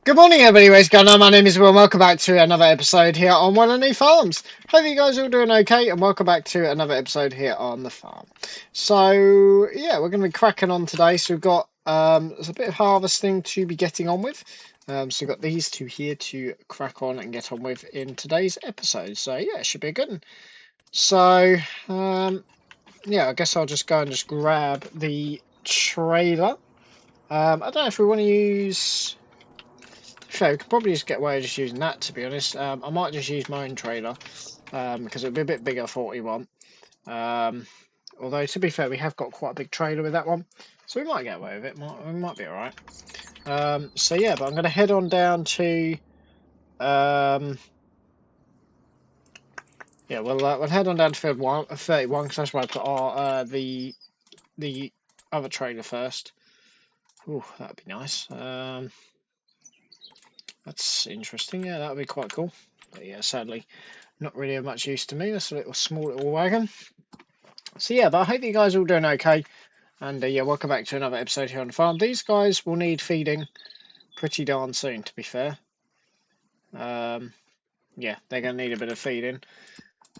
Good morning, everybody. What's going on? My name is Will. And welcome back to another episode here on One of the New Farms. Hope you guys are all doing okay, and welcome back to another episode here on the farm. So, yeah, we're going to be cracking on today. So we've got there's a bit of harvesting to be getting on with. So we've got these two here to crack on and get on with in today's episode. So yeah, it should be a good one. So yeah, I guess I'll just go and just grab the trailer. I don't know if we want to use. So we could probably just get away with just using that, to be honest. I might just use my own trailer because it'll be a bit bigger for what we want. Although, to be fair, we have got quite a big trailer with that one, so we might get away with it. We might be alright. So yeah, but I'm going to head on down to... yeah, we'll head on down to field 31 because that's where I put our, the other trailer first. Oh, that'd be nice. That's interesting. Yeah, that'd be quite cool. But yeah, sadly, not really of much use to me. That's a little small little wagon. So yeah, but I hope you guys are all doing okay. And yeah, welcome back to another episode here on the farm. These guys will need feeding pretty darn soon, to be fair. Yeah, they're going to need a bit of feeding.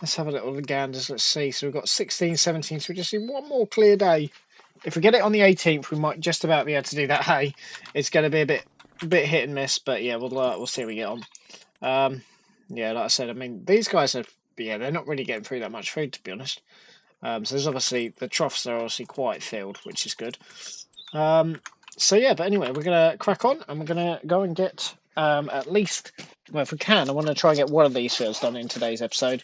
Let's have a little ganders. Let's see. So we've got 16, 17. So we just need one more clear day. If we get it on the 18th, we might just about be able to do that hay. It's going to be a bit hit and miss, but yeah, we'll see how we get on. Yeah, like I said, I mean, these guys are, yeah, they're not really getting through that much food, to be honest. So there's obviously, the troughs are obviously quite filled, which is good. So yeah, but anyway, we're going to crack on, and we're going to go and get at least, well, if we can, I want to try and get one of these fields done in today's episode.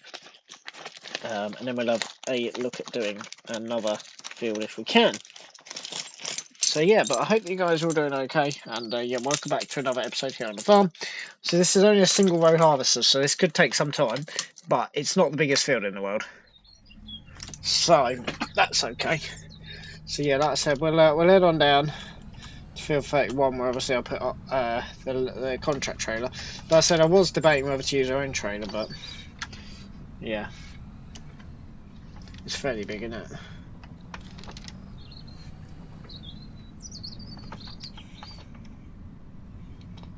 And then we'll have a look at doing another field if we can. So yeah, but I hope you guys are all doing okay, and yeah, welcome back to another episode here on the farm. So this is only a single row harvester, so this could take some time, but it's not the biggest field in the world, so that's okay. So yeah, like I said, we'll head on down to field 31, where obviously I'll put up the contract trailer. Like I said, I was debating whether to use our own trailer, but yeah, it's fairly big, isn't it?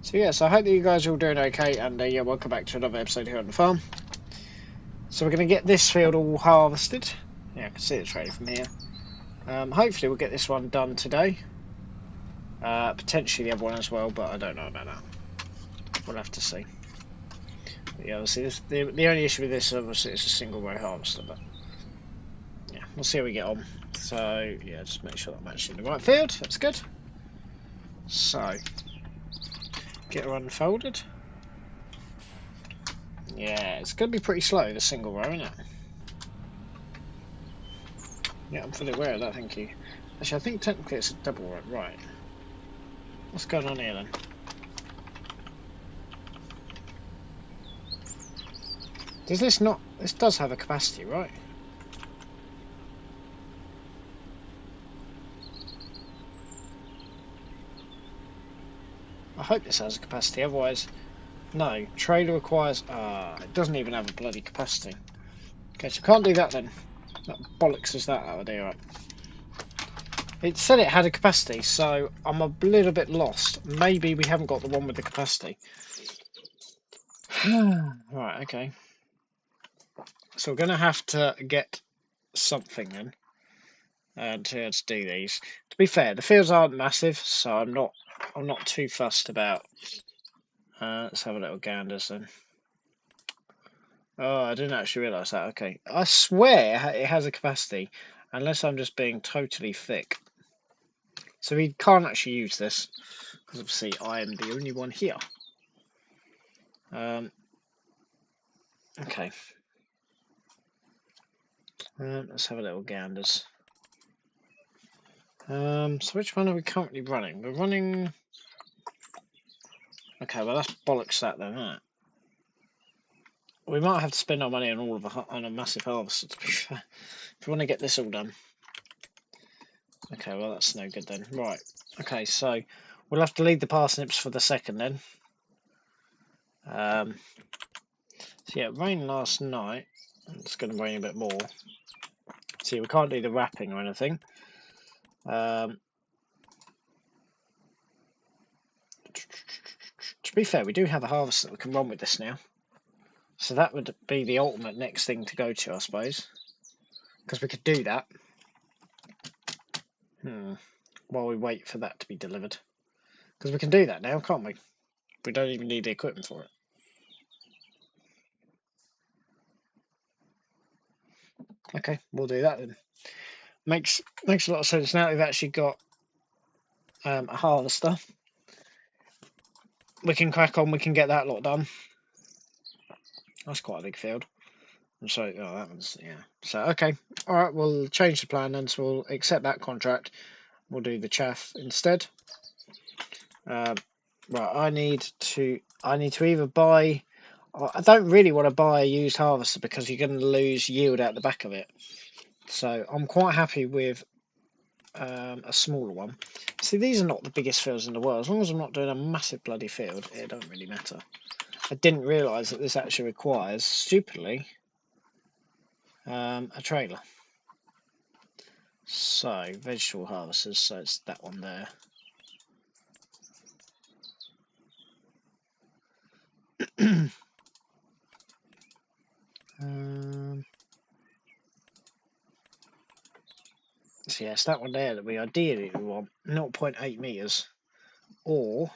So yeah, so I hope that you guys are all doing okay, and yeah, welcome back to another episode here on the farm. So we're going to get this field all harvested. Yeah, I can see the trailer from here. Hopefully we'll get this one done today. Potentially the other one as well, but I don't know about that. We'll have to see. But yeah, obviously the only issue with this, obviously, it's a single row harvester, but yeah, we'll see how we get on. So yeah, just make sure that I'm actually in the right field. That's good. So get her unfolded. Yeah, it's going to be pretty slow, the single row, isn't it? Yeah, I'm fully aware of that, thank you. Actually, I think technically it's a double row, right. What's going on here then? Does this not... This does have a capacity, right? I hope this has a capacity, otherwise... No, trailer requires... it doesn't even have a bloody capacity. Okay, so can't do that then. That bollocks is that idea, right? It said it had a capacity, so I'm a little bit lost. Maybe we haven't got the one with the capacity. Right, okay. So we're going to have to get something then. And to do these. To be fair, the fields aren't massive, so I'm not too fussed about. Let's have a little ganders then. Oh, I didn't actually realise that. Okay, I swear it has a capacity, unless I'm just being totally thick. So we can't actually use this because obviously I am the only one here. Okay. Let's have a little ganders. So which one are we currently running? We're running. Okay, well that's bollocks that then, isn't it? We might have to spend our money on on a massive harvester, to be fair, if we want to get this all done. Okay, well that's no good then. Right. Okay, so we'll have to leave the parsnips for the second then. So yeah, it rained last night. It's going to rain a bit more. See, we can't do the wrapping or anything. To be fair, we do have a harvester that we can run with this now. So that would be the ultimate next thing to go to, I suppose. Because we could do that. While we wait for that to be delivered. Because we can do that now, can't we? We don't even need the equipment for it. Okay, we'll do that then. Makes a lot of sense now. We've actually got a harvester. We can crack on. We can get that lot done. That's quite a big field. I'm sorry. Oh, that one's So okay, all right. We'll change the plan then. So we'll accept that contract. We'll do the chaff instead. Right. I need to either buy. I don't really want to buy a used harvester because you're going to lose yield out the back of it. So I'm quite happy with a smaller one. See, these are not the biggest fields in the world. As long as I'm not doing a massive bloody field, it don't really matter. I didn't realise that this actually requires, stupidly, a trailer. So, vegetable harvesters, so it's that one there. So yeah, it's that one there that we ideally want 0.8 meters, or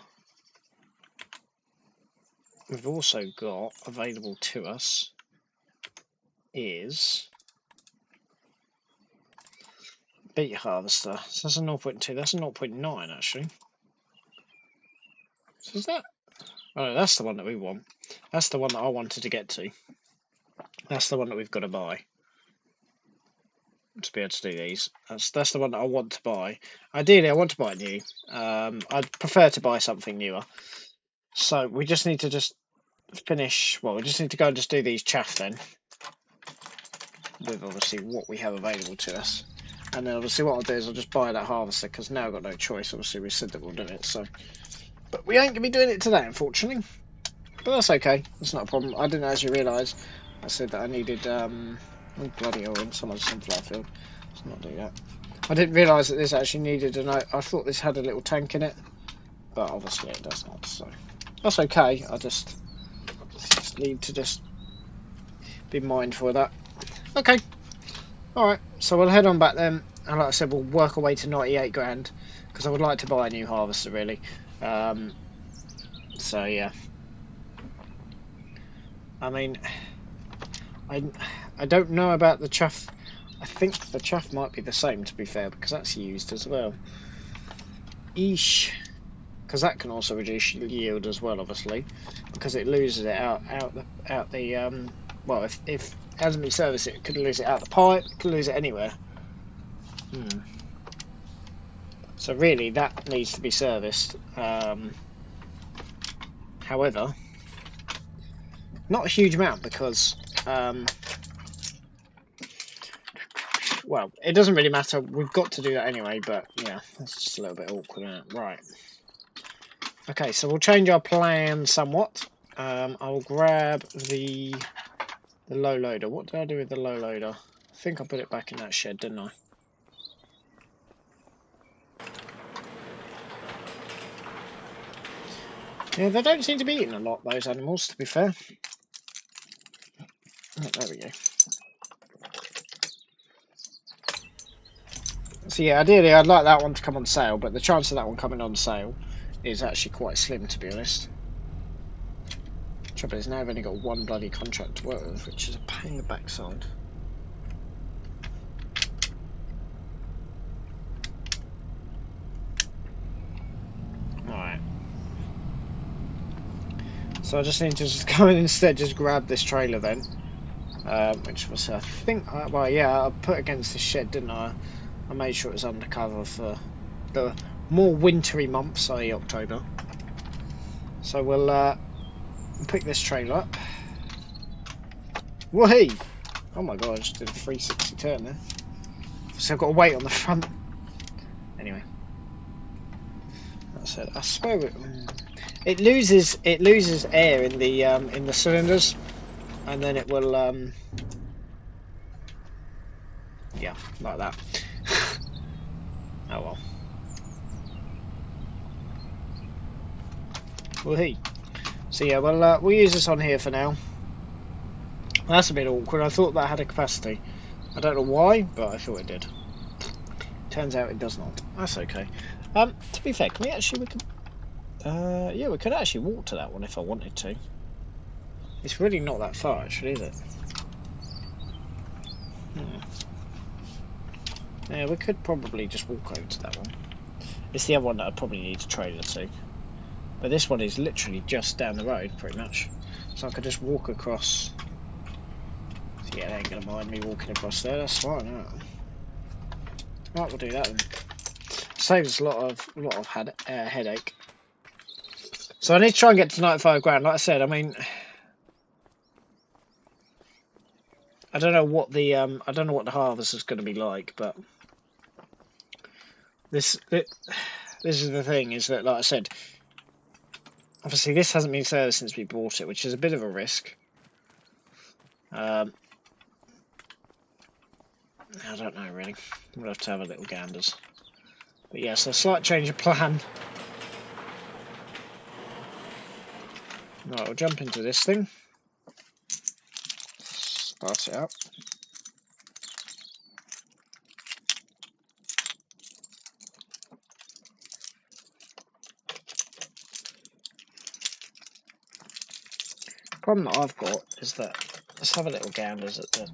we've also got available to us is beet harvester. So that's a 0.2. That's a 0.9 actually. So is that? Oh, that's the one that we want. That's the one that I wanted to get to. That's the one that we've got to buy to be able to do these. That's the one that I want to buy. Ideally, I want to buy new. I'd prefer to buy something newer. So we just need to finish. Well, we just need to go and just do these chaff then, with obviously what we have available to us. And then obviously what I'll do is I'll just buy that harvester because now I've got no choice. Obviously we said that we'll do it, so. But we ain't gonna be doing it today, unfortunately. But that's okay. That's not a problem. I didn't actually realise. I said that I needed. Oh bloody hell! In someone's sunflower field. Let's not do that. I didn't realise that this actually needed I thought this had a little tank in it, but obviously it does not. So that's okay. I just need to be mindful of that. Okay. All right. So we'll head on back then, and like I said, we'll work our way to 98 grand because I would like to buy a new harvester really. So yeah. I mean, I don't know about the chaff. I think the chaff might be the same, to be fair, because that's used as well. Eesh. Because that can also reduce yield as well, obviously, because it loses it out the well, if it hasn't been serviced, it could lose it out the pipe, it could lose it anywhere. So really, that needs to be serviced. However, not a huge amount because. Well, it doesn't really matter. We've got to do that anyway, but yeah, that's just a little bit awkward, isn't it? Right. Okay, so we'll change our plan somewhat. I'll grab the low loader. What did I do with the low loader? I think I put it back in that shed, didn't I? Yeah, they don't seem to be eating a lot, those animals, to be fair. Oh, there we go. So yeah, ideally I'd like that one to come on sale, but the chance of that one coming on sale is actually quite slim, to be honest. Trouble is now I've only got one bloody contract to work with, which is a pain in the backside. Alright. So I just need to just go in instead, just grab this trailer then. Which was, I think, well yeah, I put against the shed, didn't I? I made sure it was undercover for the more wintry months, i.e. October. So we'll pick this trailer up. Whee! Oh my god, I just did a 360 turn there. So I've got to wait on the front. Anyway. That's it. I swear it loses air in the cylinders, and then it will yeah, like that. Oh well. Woohoo. So yeah, we'll use this on here for now. That's a bit awkward. I thought that had a capacity. I don't know why, but I thought it did. Turns out it does not. That's okay. To be fair, we could yeah, we could actually walk to that one if I wanted to. It's really not that far, actually, is it? Yeah, we could probably just walk over to that one. It's the other one that I probably need a trailer to. But this one is literally just down the road, pretty much. So I could just walk across. So yeah, they ain't gonna mind me walking across there. That's fine. Right, we'll do that then. Saves us a lot of headache. So I need to try and get to 95 grand. Like I said, I mean, I don't know what the harvest is going to be like, but this is the thing, is that, like I said, obviously this hasn't been serviced since we bought it, which is a bit of a risk. I don't know really. We'll have to have a little ganders. But yeah, so a slight change of plan. Right, we'll jump into this thing. Start it up. The problem that I've got is that, let's have a little ganders at the...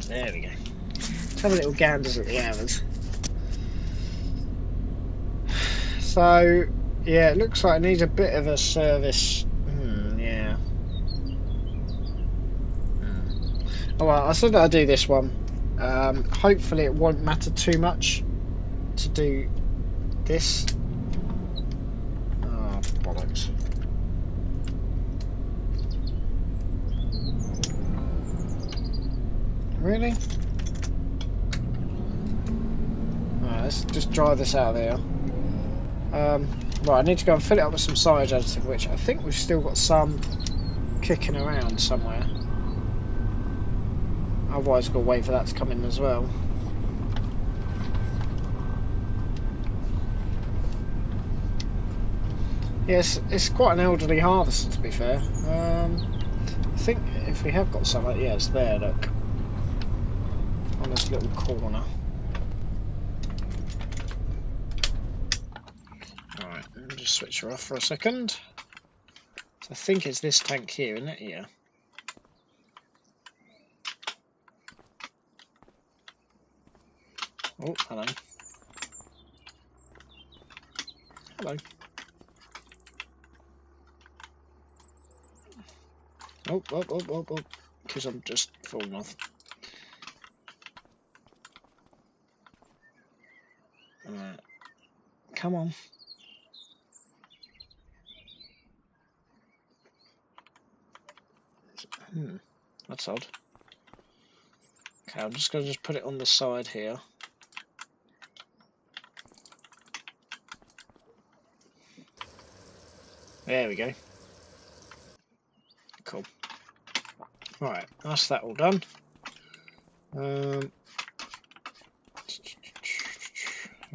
There we go. Let's have a little ganders at the hours. So, yeah, it looks like it needs a bit of a service. Yeah. Oh well, I said that I'd do this one. Hopefully it won't matter too much to do this. Oh, bollocks. Really? Alright, let's just dry this out of there. Right, I need to go and fill it up with some silage additive, which I think we've still got some kicking around somewhere. Otherwise, I've got to wait for that to come in as well. Yes, it's quite an elderly harvester, to be fair. I think if we have got some, yeah, it's there, look. On this little corner. Alright, let me just switch her off for a second. So I think it's this tank here, isn't it? Yeah. Oh, hello. Hello. Oh, because I'm just falling off. Alright. Come on. That's odd. Okay, I'm just going to put it on the side here. There we go. Cool. Right, that's that all done. I'm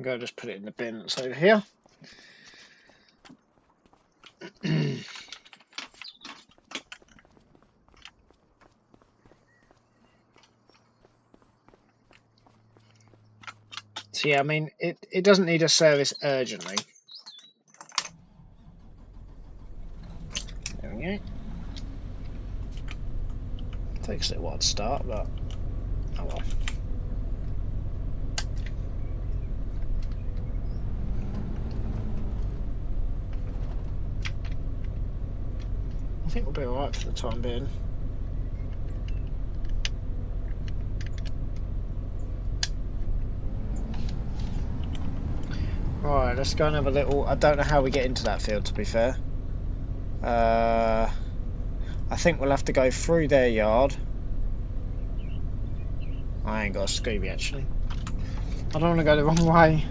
going to just put it in the bin that's over here. So yeah, I mean, it doesn't need a service urgently. There we go. Takes a little while to start, but oh well. I think we'll be alright for the time being. Right, let's go and have a little... I don't know how we get into that field, to be fair. I think we'll have to go through their yard. I ain't got a Scooby, actually. I don't want to go the wrong way.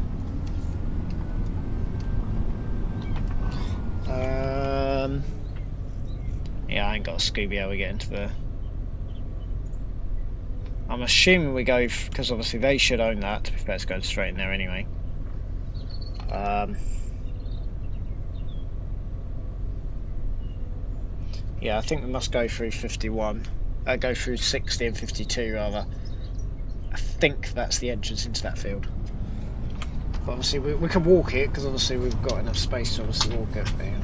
Yeah, I ain't got a Scooby how we get into there. I'm assuming we go... because obviously they should own that. To be fair, let's go straight in there anyway. Yeah, I think we must go through 51. Go through 60 and 52 rather. I think that's the entrance into that field. But obviously we can walk it because obviously we've got enough space to obviously walk it. But, yeah.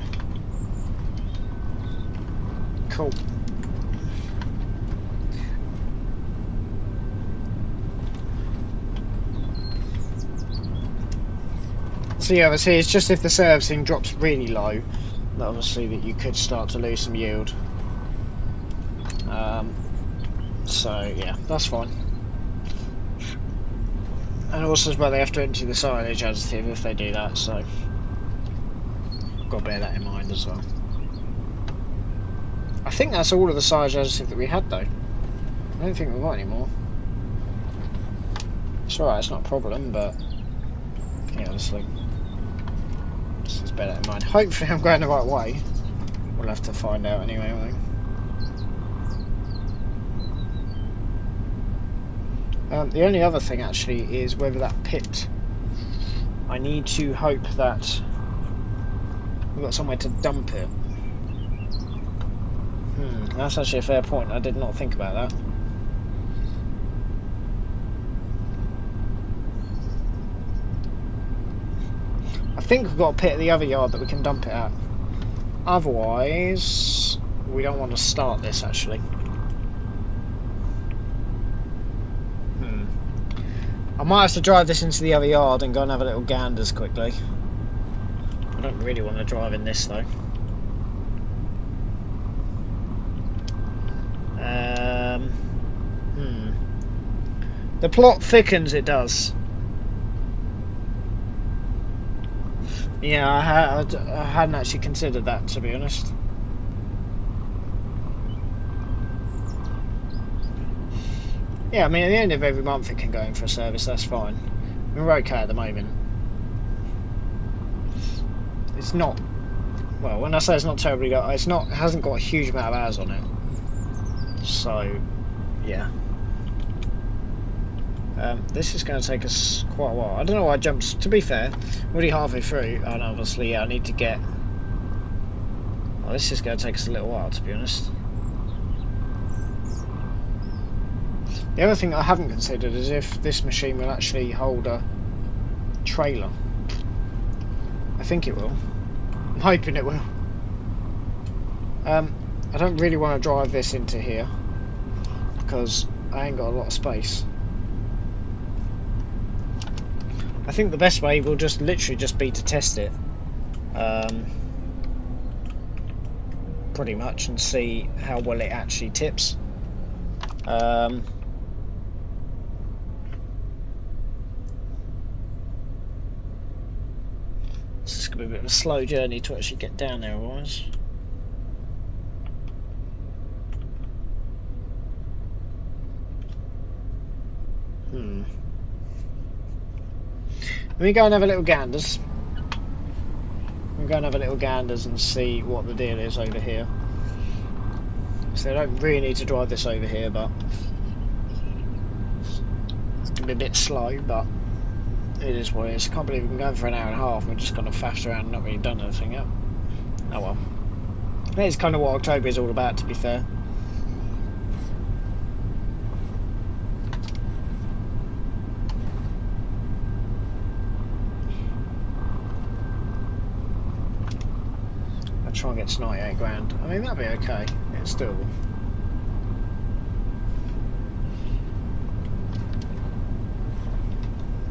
Cool. So yeah, obviously it's just if the servicing drops really low, that obviously that you could start to lose some yield. So yeah, that's fine. And also as well, they have to empty the silage additive if they do that, so got to bear that in mind as well. I think that's all of the silage additive that we had though. I don't think we've got any more. It's alright, it's not a problem, but yeah, obviously just bear that in mind. Hopefully I'm going the right way. We'll have to find out anyway, won't we? The only other thing actually is whether that pit, I need to hope that we've got somewhere to dump it. That's actually a fair point. I did not think about that. I think we've got a pit at the other yard that we can dump it at. Otherwise, we don't want to start this actually. I might have to drive this into the other yard and go and have a little ganders quickly. I don't really want to drive in this though. The plot thickens, it does. Yeah, I hadn't actually considered that, to be honest. Yeah, I mean, at the end of every month it can go in for a service, that's fine. We're okay at the moment. It's not, well, when I say it's not terribly, it hasn't got a huge amount of hours on it. So, yeah. This is going to take us quite a while. I don't know why I jumped. To be fair, already halfway through, and obviously, yeah, I need to get. Well, this is going to take us a little while, to be honest. The other thing I haven't considered is if this machine will actually hold a trailer. I think it will. I'm hoping it will. I don't really want to drive this into here because I ain't got a lot of space. I think the best way will just literally just be to test it, pretty much, and see how well it actually tips. This is going to be a bit of a slow journey to actually get down there, otherwise. Let me go and have a little ganders. I'm going to have a little ganders and see what the deal is over here. So I don't really need to drive this over here, but it's going to be a bit slow, but it is what it is. I can't believe we've been going for an hour and a half and we've just kind of faffed around and not really done anything yet. Oh well. That is kind of what October is all about, to be fair. I'll try and get to 98 grand. I mean, that'll be okay. It's doable.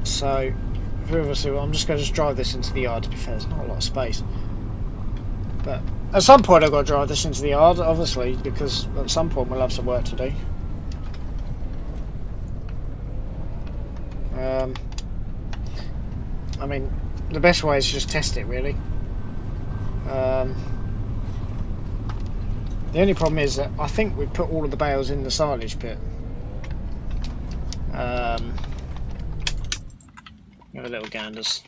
So, obviously, I'm just going to drive this into the yard. To be fair, there's not a lot of space. But at some point, I've got to drive this into the yard, obviously, because at some point we'll have some work to do. I mean, the best way is to just test it, really. The only problem is that I think we put all of the bales in the silage pit. Have a little ganders.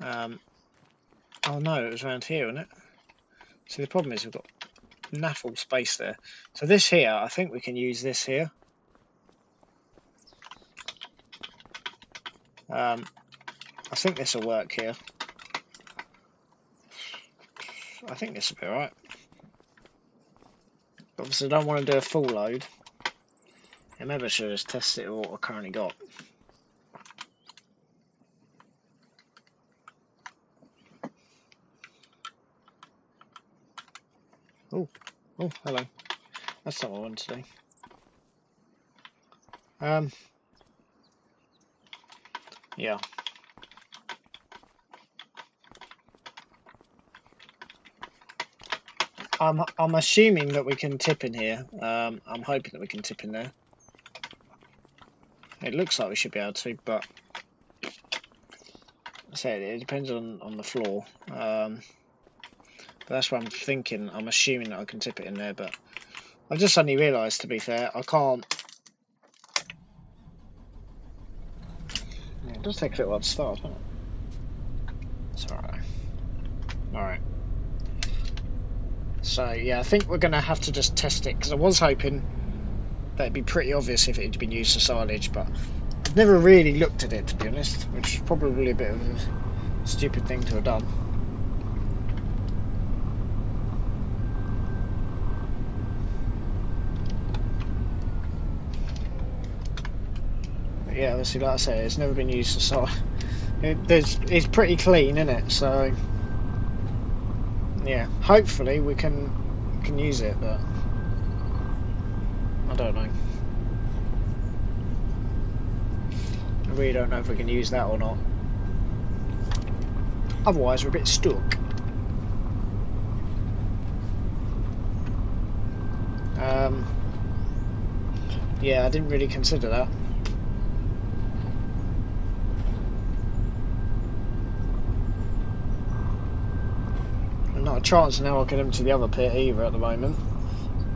Oh no, it was around here, wasn't it? So the problem is we've got naffle space there. So this here, I think we can use this here. I think this will work here. I think this will be alright. Obviously, I don't want to do a full load. I maybe I should just test it with what I currently got. Oh, hello. That's not what I wanted to do. Yeah. I'm assuming that we can tip in here. I'm hoping that we can tip in there. It looks like we should be able to, but I say it depends on the floor. But that's what I'm thinking. I'm assuming that I can tip it in there, but I've just suddenly realised, to be fair, I can't. Yeah, it does take a little while to start, doesn't it? It's alright. Alright. So yeah, I think we're going to have to just test it, because I was hoping that it'd be pretty obvious if it had been used for silage, but I've never really looked at it, to be honest, which is probably a bit of a stupid thing to have done. But yeah, obviously, like I say, it's never been used for silage. It's pretty clean, isn't it? So yeah, hopefully we can use it, but I don't know. I really don't know if we can use that or not. Otherwise, we're a bit stuck. Yeah, I didn't really consider that. And not a chance now I can empty the other pit either at the moment.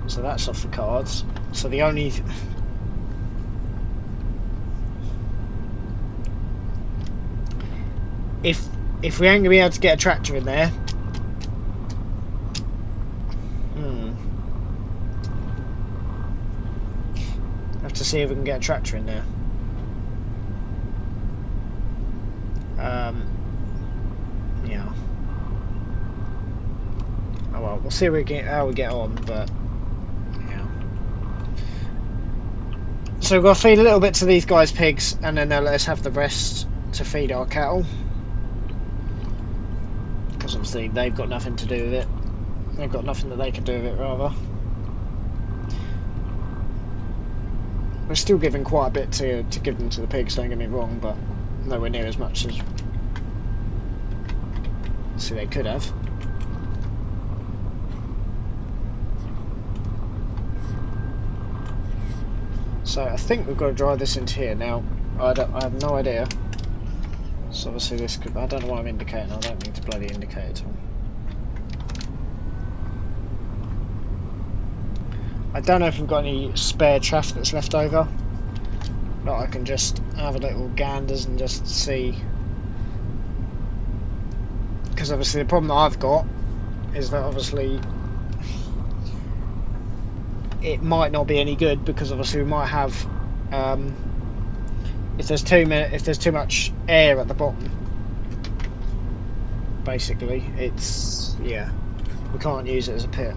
So that's off the cards. So the only... If we ain't going to be able to get a tractor in there... Have to see if we can get a tractor in there. Yeah. Oh well, we'll see how we get on, but yeah. So we've got to feed a little bit to these guys' pigs, and then they'll let us have the rest to feed our cattle. Because obviously they've got nothing to do with it. They've got nothing that they can do with it, rather. We're still giving quite a bit to give them to the pigs, don't get me wrong, but nowhere near as much as they could have. So I think we've got to drive this into here now. I have no idea. So obviously this could... I don't know why I'm indicating. I don't need to bloody indicate at all. I don't know if we've got any spare chaff that's left over. But I can just have a little ganders and just see. Because obviously the problem that I've got is that obviously it might not be any good, because obviously we might have if there's too much air at the bottom, basically it's, yeah, we can't use it as a pit.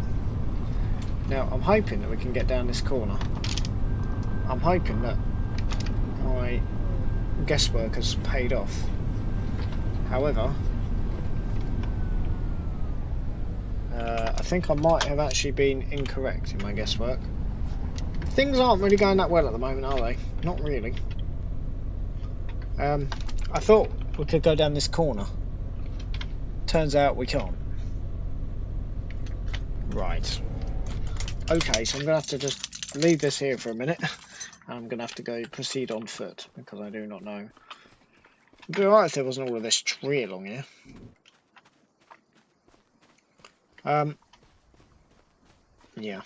Now I'm hoping that we can get down this corner. I'm hoping that my guesswork has paid off. However, I think I might have actually been incorrect in my guesswork. Things aren't really going that well at the moment, are they? Not really. I thought we could go down this corner. Turns out we can't. Right. Okay, so I'm going to have to just leave this here for a minute. I'm going to have to go proceed on foot, because I do not know. It'd be alright if there wasn't all of this tree along here. Yeah.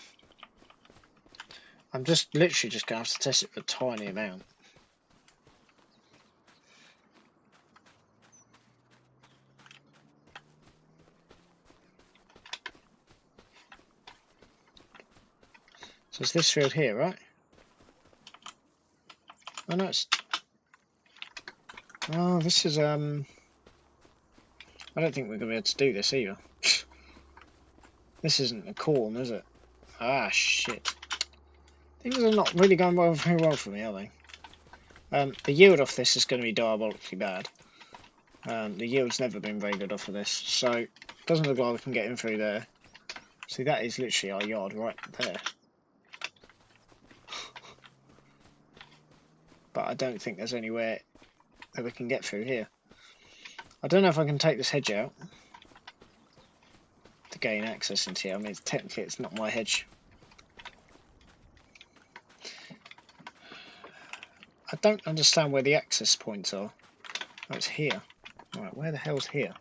I'm just literally just going to have to test it for a tiny amount. So it's this field here, right? Oh no, it's... Oh, this is, I don't think we're going to be able to do this either. This isn't a corn, is it? Ah, shit. Things are not really going very well for me, are they? The yield off this is going to be diabolically bad. The yield's never been very good off of this, so it doesn't look like we can get in through there. See, that is literally our yard right there. But I don't think there's anywhere that we can get through here. I don't know if I can take this hedge out to gain access into here. I mean, technically it's not my hedge. I don't understand where the access points are. Oh, it's here. Right, where the hell's here?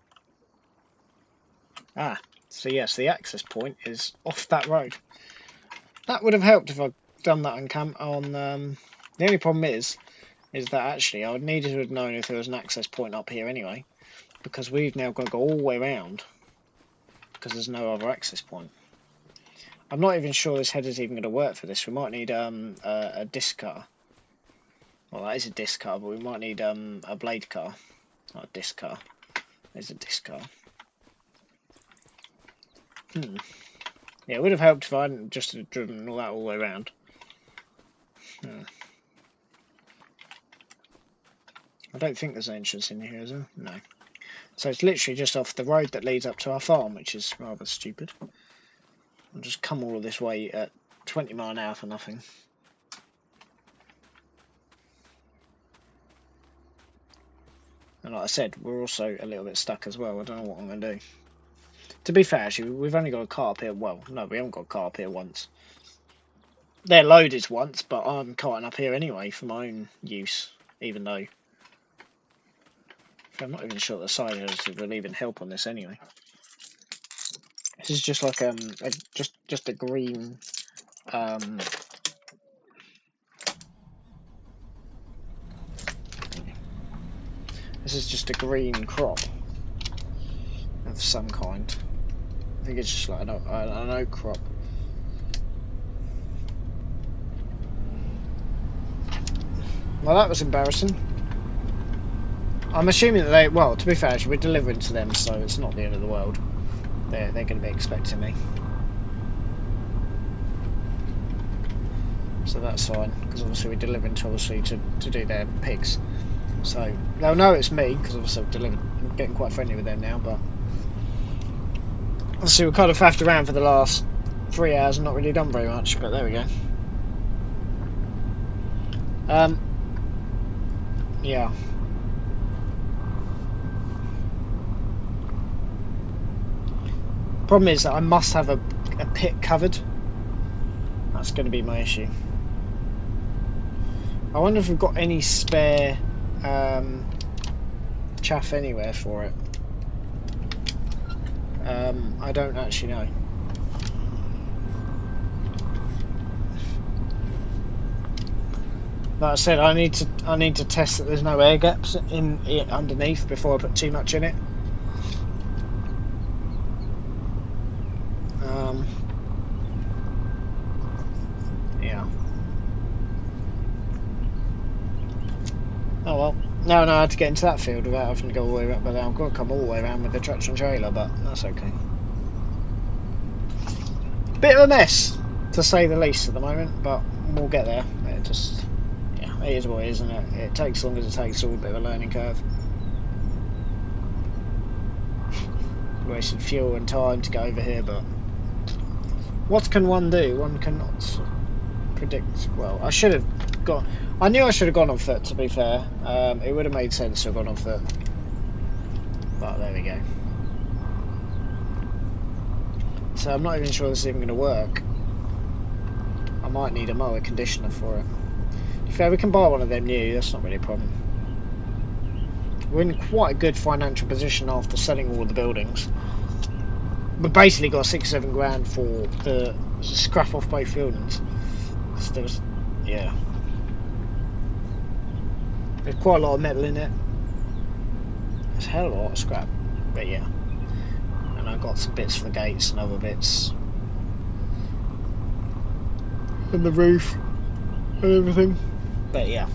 Ah, so yes, the access point is off that road. That would have helped if I'd done that on the only problem is that actually I would needed to have known if there was an access point up here anyway, because we've now got to go all the way around because there's no other access point. I'm not even sure this header's even going to work for this. We might need a disc cutter. Well, that is a disc cutter, but we might need a blade car. Not a disc cutter. There's a disc cutter. Yeah, it would have helped if I hadn't just driven all that all the way around. I don't think there's an entrance in here, is there? No. So it's literally just off the road that leads up to our farm, which is rather stupid. I'll just come all of this way at 20 miles an hour for nothing. And like I said, we're also a little bit stuck as well. I don't know what I'm going to do. To be fair, actually, we've only got a car up here. Well, no, we haven't got a car up here once. They're loaded once, but I'm carting up here anyway for my own use, even though I'm not even sure the side is relieving help on this anyway. This is just like just a green this is just a green crop of some kind. I think it's just like an oak crop. Well, that was embarrassing. I'm assuming that they, well, to be fair, we're delivering to them, so it's not the end of the world. They're going to be expecting me. So that's fine, because obviously we're delivering to do their pigs. So they'll know it's me, because obviously I've delivered. I'm getting quite friendly with them now, but obviously we kind of faffed around for the last 3 hours and not really done very much, but there we go. Yeah. Problem is that I must have a pit covered. That's going to be my issue. I wonder if we've got any spare chaff anywhere for it. I don't actually know. Like I said, I need to test that there's no air gaps in it underneath before I put too much in it. Yeah. Oh well. Now I know how to get into that field without having to go all the way around, but I've got to come all the way around with the tractor and trailer, but that's okay. Bit of a mess, to say the least, at the moment, but we'll get there. It is what it is, isn't it? It takes as long as it takes. It's all a bit of a learning curve. Wasted fuel and time to go over here, but what can one do? One cannot predict. Well, I should have gone. I knew I should have gone on foot, to be fair. It would have made sense to have gone on foot. But there we go. So I'm not even sure this is even going to work. I might need a mower conditioner for it. To be fair, we can buy one of them new, that's not really a problem. We're in quite a good financial position after selling all the buildings. We basically got 6-7 grand for the scrap off both buildings. So there was, yeah. There's quite a lot of metal in it. There's a hell of a lot of scrap, but yeah. And I got some bits for the gates and other bits. And the roof and everything. But yeah,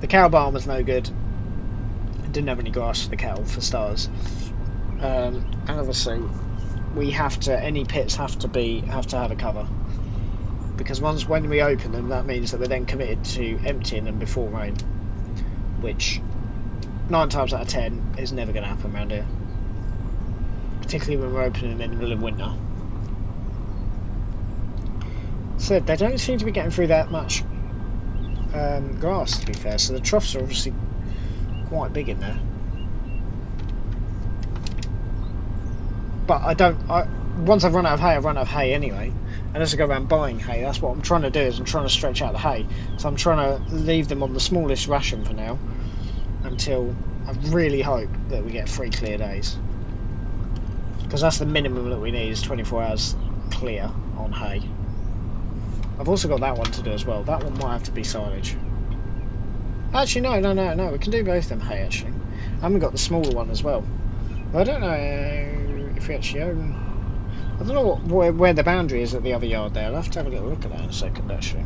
the cow barn was no good. It didn't have any grass for the cattle, for starters. And obviously, we have to. Any pits have to have a cover. because when we open them, that means that we're then committed to emptying them before rain, which 9 times out of 10 is never going to happen around here, particularly when we're opening them in the middle of winter. So they don't seem to be getting through that much grass, to be fair, so the troughs are obviously quite big in there. But once I've run out of hay, I've run out of hay anyway. And as I go around buying hay, that's what I'm trying to do, is I'm trying to stretch out the hay. So I'm trying to leave them on the smallest ration for now, until I really hope that we get 3 clear days. Because that's the minimum that we need, is 24 hours clear on hay. I've also got that one to do as well. That one might have to be silage. Actually, no. We can do both them hay, actually. And we've got the smaller one as well. But I don't know if we actually own... I don't know where the boundary is at the other yard there. I'll have to have a little look at that in a second, actually.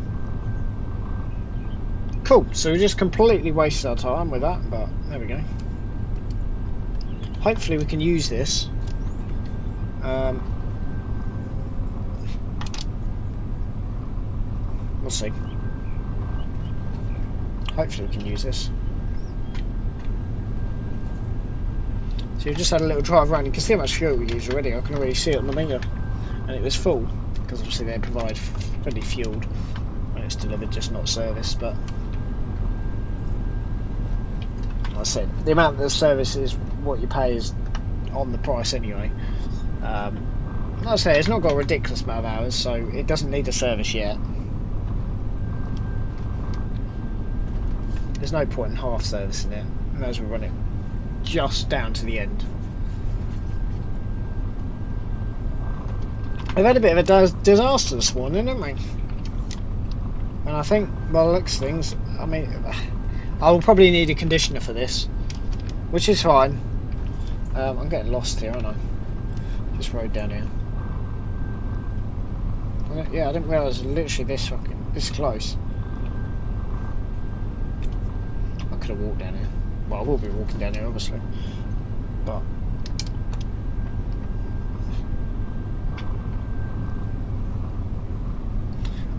Cool, so we just completely wasted our time with that, but there we go. Hopefully we can use this. We'll see. Hopefully we can use this. So you've just had a little drive around. You can see how much fuel we use already. I can already see it on the meter, and it was full, because obviously they provide fully fueled when it's delivered, just not serviced. But like I said, the amount of the service is what you pay is on the price anyway. Like I say, it's not got a ridiculous amount of hours, so it doesn't need a service yet. There's no point in half servicing it. May as well run it just down to the end. We've had a bit of a disaster this morning, haven't we? And I think, by the looks of things, I mean, I will probably need a conditioner for this, which is fine. I'm getting lost here, aren't I? Just rode down here. Yeah, I didn't realise it was literally this close. I could have walked down here. Well, I will be walking down here, obviously. But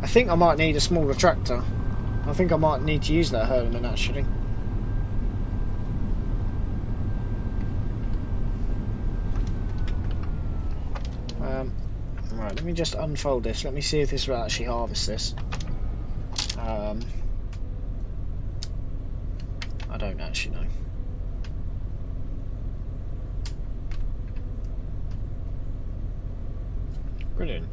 I think I might need a smaller tractor. I think I might need to use that Herman, actually. Right, let me just unfold this. Let me see if this will actually harvest this. I don't actually know. Brilliant.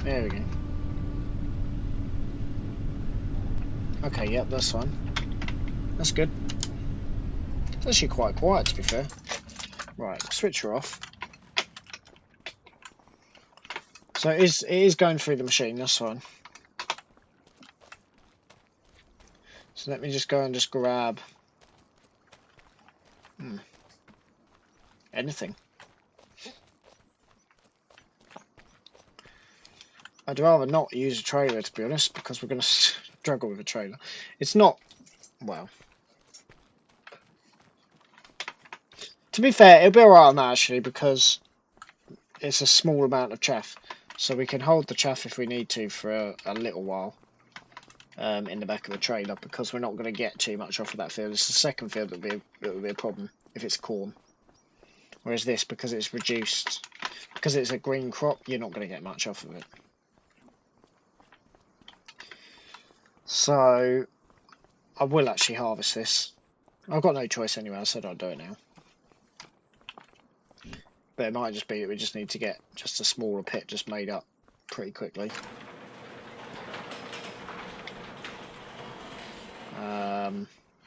There we go. Okay, yep, that's fine. That's good. It's actually quite quiet, to be fair. Right, switch her off. So it is going through the machine, that's fine. So let me just go and just grab anything. I'd rather not use a trailer, to be honest, because we're going to struggle with a trailer. It's not, well, to be fair, it'll be alright on that actually, because it's a small amount of chaff, so we can hold the chaff if we need to for a little while in the back of the trailer, because we're not going to get too much off of that field. It's the second field that will be a problem if it's corn, whereas this, because it's reduced, because it's a green crop, you're not going to get much off of it. So I will actually harvest this. I've got no choice anyway, I said I'd do it now. But it might just be that we just need to get just a smaller pit just made up pretty quickly.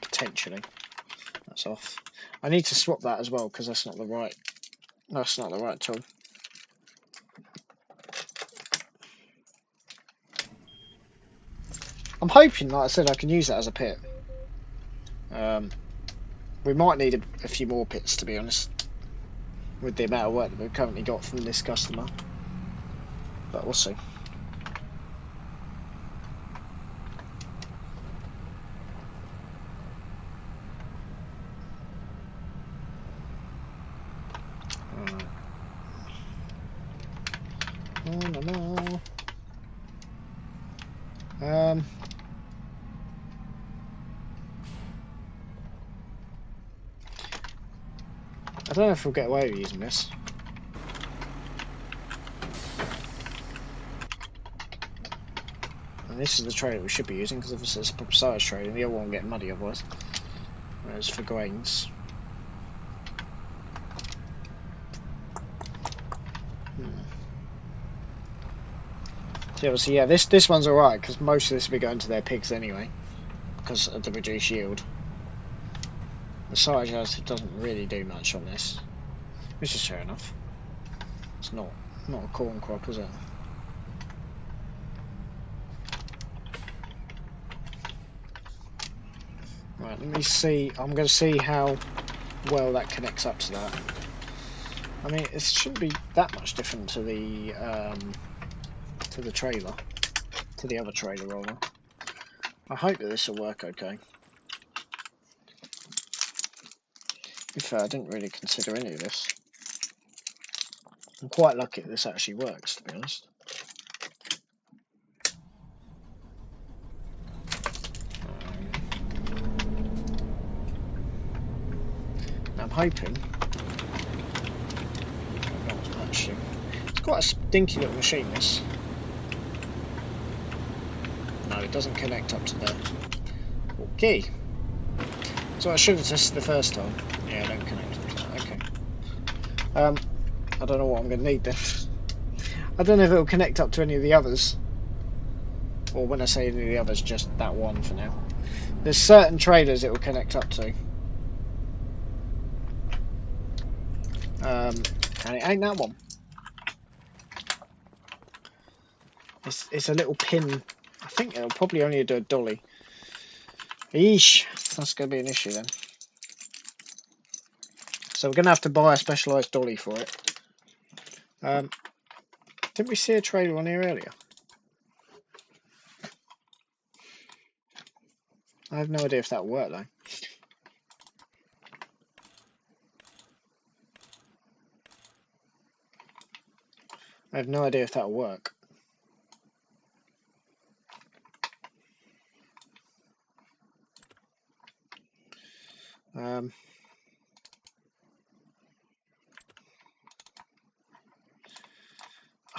Potentially. That's off. I need to swap that as well, because that's not the right tool. I'm hoping, like I said, I can use that as a pit. We might need a few more pits, to be honest, with the amount of work that we've currently got from this customer. But we'll see. I don't know if we'll get away with using this. And this is the trailer we should be using, because obviously it's a proper size trailer. The other one will get muddy otherwise. Whereas for grains. So obviously, yeah, this one's alright, because most of this will be going to their pigs anyway, because of the reduced yield. The silage house doesn't really do much on this, which is fair enough. It's not a corn crop, is it? Right, let me see. I'm going to see how well that connects up to that. I mean, it shouldn't be that much different to the trailer, to the other trailer rather. I hope that this will work okay. To be fair, I didn't really consider any of this. I'm quite lucky that this actually works, to be honest. I'm hoping. It's quite a stinky little machine, this. No, it doesn't connect up to there. Okay. So I should have tested the first time. Yeah, don't connect up to that. Okay. I don't know what I'm going to need then. I don't know if it will connect up to any of the others. Or when I say any of the others, just that one for now. There's certain trailers it will connect up to. And it ain't that one. It's a little pin. I think it'll probably only do a dolly. Eesh, that's going to be an issue then. So we're going to have to buy a specialised dolly for it. Didn't we see a trailer on here earlier? I have no idea if that'll work though. I have no idea if that'll work. I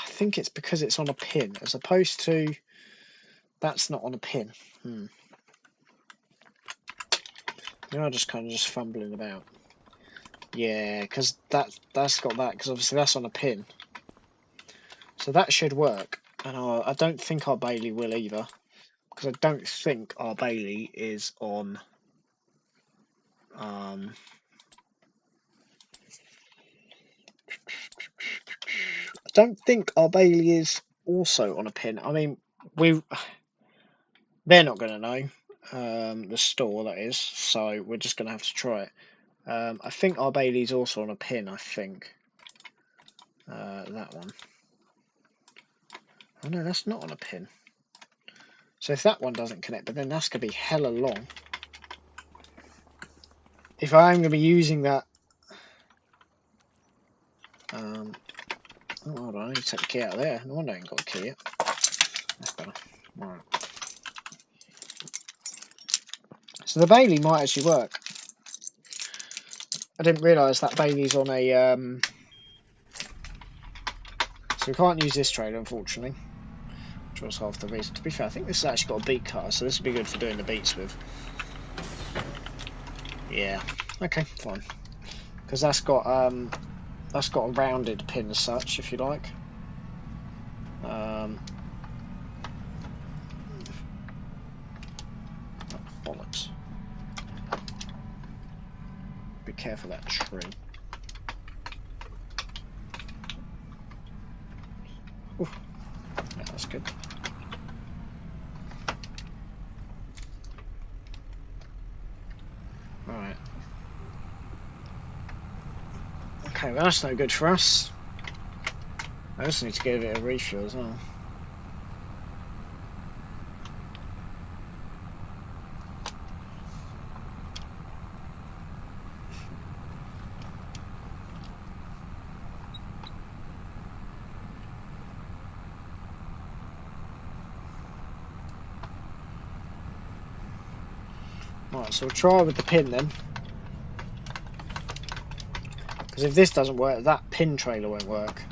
think it's because it's on a pin as opposed to that's not on a pin. You know, I'm just kind of fumbling about. Yeah, because that's got that, because obviously that's on a pin. So that should work. And I don't think our Bailey will either, because I don't think our Bailey is on. I don't think our Bailey is also on a pin. I mean, they're not going to know, the store that is, so we're just going to have to try it. I think our Bailey's also on a pin, I think. That one. Oh no, that's not on a pin. So if that one doesn't connect, but then that's going to be hella long. If I am going to be using that... oh, hold on, I need to take the key out of there. No wonder I ain't got a key yet. That's better. Right. So the Bailey might actually work. I didn't realise that Bailey's on a... So we can't use this trailer, unfortunately. Which was half the reason. To be fair, I think this has actually got a beat cutter, so this would be good for doing the beats with. Yeah. Okay, fine. Because that's got a rounded pin as such, if you like. Bollocks. Be careful of that tree. Ooh. Yeah, that's good. Right. Okay, well that's no good for us. I just need to give it a refuel as well. Right, so we'll try with the pin then. Because if this doesn't work, that pin trailer won't work.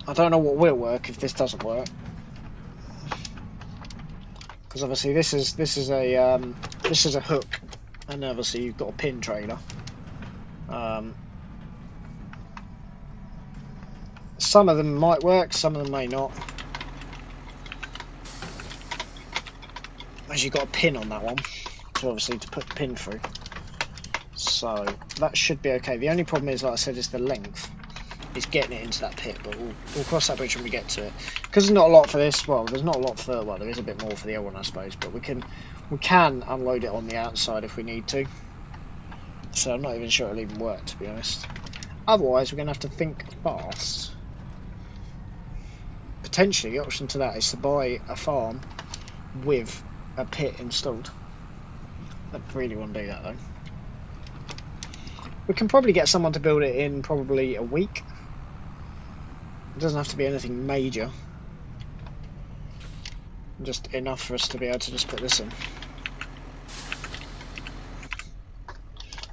I don't know what will work if this doesn't work. Because obviously this is a hook, and obviously you've got a pin trailer. Some of them might work, some of them may not. As you've got a pin on that one, so obviously to put the pin through. So that should be okay. The only problem is, like I said, is the length. Is getting it into that pit, but we'll cross that bridge when we get to it. Because there's not a lot for this. Well, there's not a lot for. Well, there is a bit more for the other one, I suppose. But we can unload it on the outside if we need to. So I'm not even sure it'll even work, to be honest. Otherwise, we're going to have to think fast. Potentially, the option to that is to buy a farm with a pit installed. I don't really want to do that though. We can probably get someone to build it in probably a week. It doesn't have to be anything major. Just enough for us to be able to just put this in.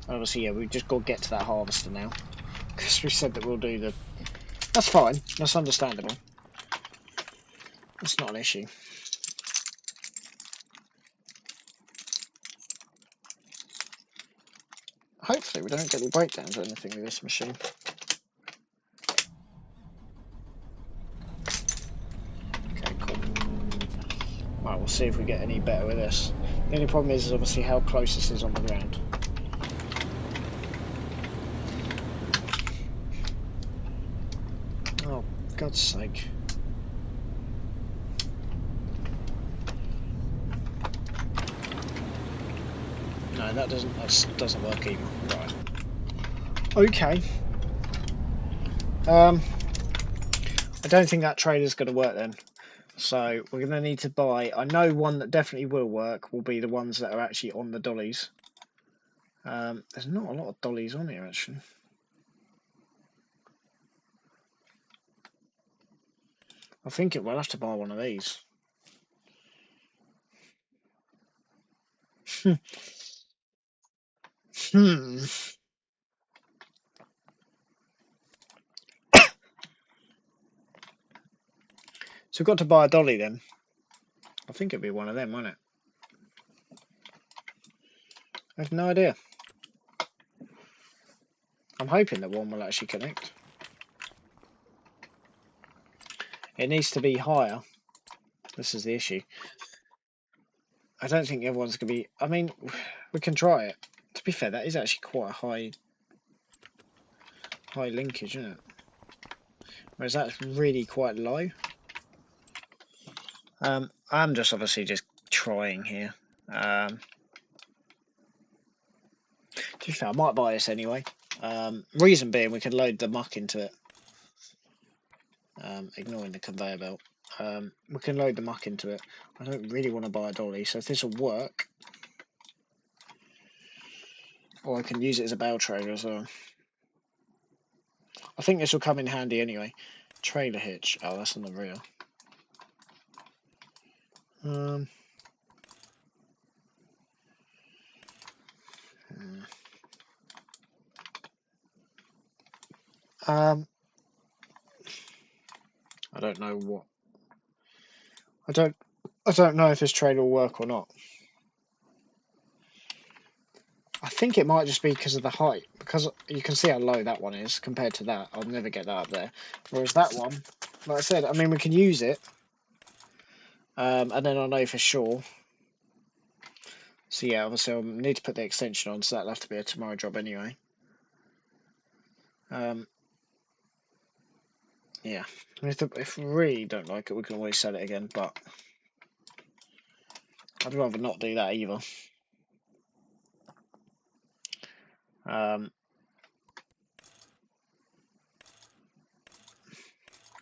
Obviously, yeah, we've just got to get to that harvester now. Because we said that we'll do the... That's fine. That's understandable. That's not an issue. Hopefully we don't get any breakdowns or anything with this machine. Okay, cool. Right, we'll see if we get any better with this. The only problem is obviously how close this is on the ground. Oh, for God's sake. No, that doesn't work either. Right. Okay. I don't think that trailer's going to work then. So we're going to need to buy... I know one that definitely will work will be the ones that are actually on the dollies. There's not a lot of dollies on here, actually. I think we'll have to buy one of these. Hmm. So we've got to buy a dolly then. I think it'd be one of them, won't it? I have no idea. I'm hoping that one will actually connect. It needs to be higher. This is the issue. I don't think everyone's going to be... I mean, we can try it. To be fair, that is actually quite a high linkage, isn't it? Whereas that's really quite low. I'm just obviously just trying here. To be fair, I might buy this anyway. Reason being, we can load the muck into it. Ignoring the conveyor belt. We can load the muck into it. I don't really want to buy a dolly, so if this will work... Or I can use it as a bale trailer as well. I think this will come in handy anyway. Trailer hitch. Oh, that's on the rear. I don't know what. I don't know if this trailer will work or not. I think it might just be because of the height, because you can see how low that one is compared to that. I'll never get that up there. Whereas that one, like I said, I mean, we can use it, and then I'll know for sure. So yeah, obviously I'll need to put the extension on, so that'll have to be a tomorrow job anyway. Yeah, if we really don't like it, we can always sell it again, but I'd rather not do that either. Oh,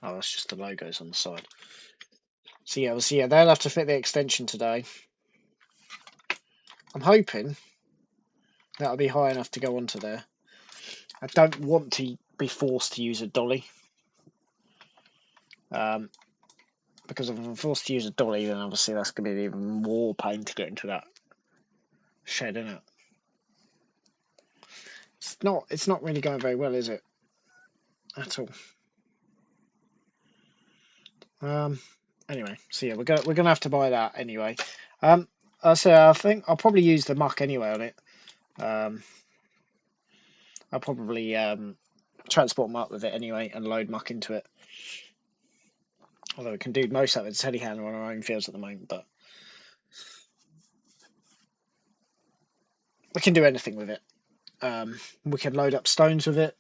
that's just the logos on the side. So yeah, they'll have to fit the extension today. I'm hoping that'll be high enough to go onto there. I don't want to be forced to use a dolly. Because if I'm forced to use a dolly, then obviously that's going to be even more pain to get into that shed, isn't it? It's not really going very well, is it? At all. Anyway, so yeah, we're gonna have to buy that anyway. So I think I'll probably use the muck anyway on it. I'll probably transport muck with it anyway and load muck into it. Although we can do most of it with telehandler on our own fields at the moment, but we can do anything with it. We can load up stones with it.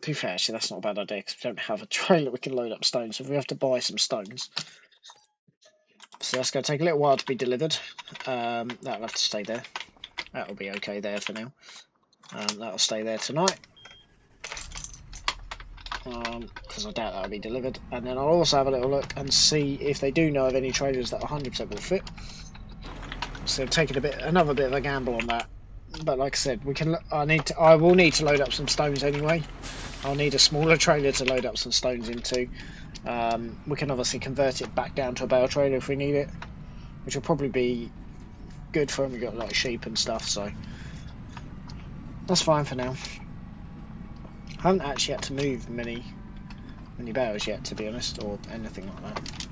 To be fair, actually, that's not a bad idea because we don't have a trailer we can load up stones, so we have to buy some stones. So that's going to take a little while to be delivered. That'll have to stay there. That'll be okay there for now. That'll stay there tonight. Because I doubt that'll be delivered. And then I'll also have a little look and see if they do know of any trailers that 100% will fit. So taking another bit of a gamble on that. But like I said, I will need to load up some stones anyway. I'll need a smaller trailer to load up some stones into. We can obviously convert it back down to a bale trailer if we need it, which will probably be good for when we've got like sheep and stuff, so that's fine for now. I haven't actually had to move many bales yet, to be honest, or anything like that.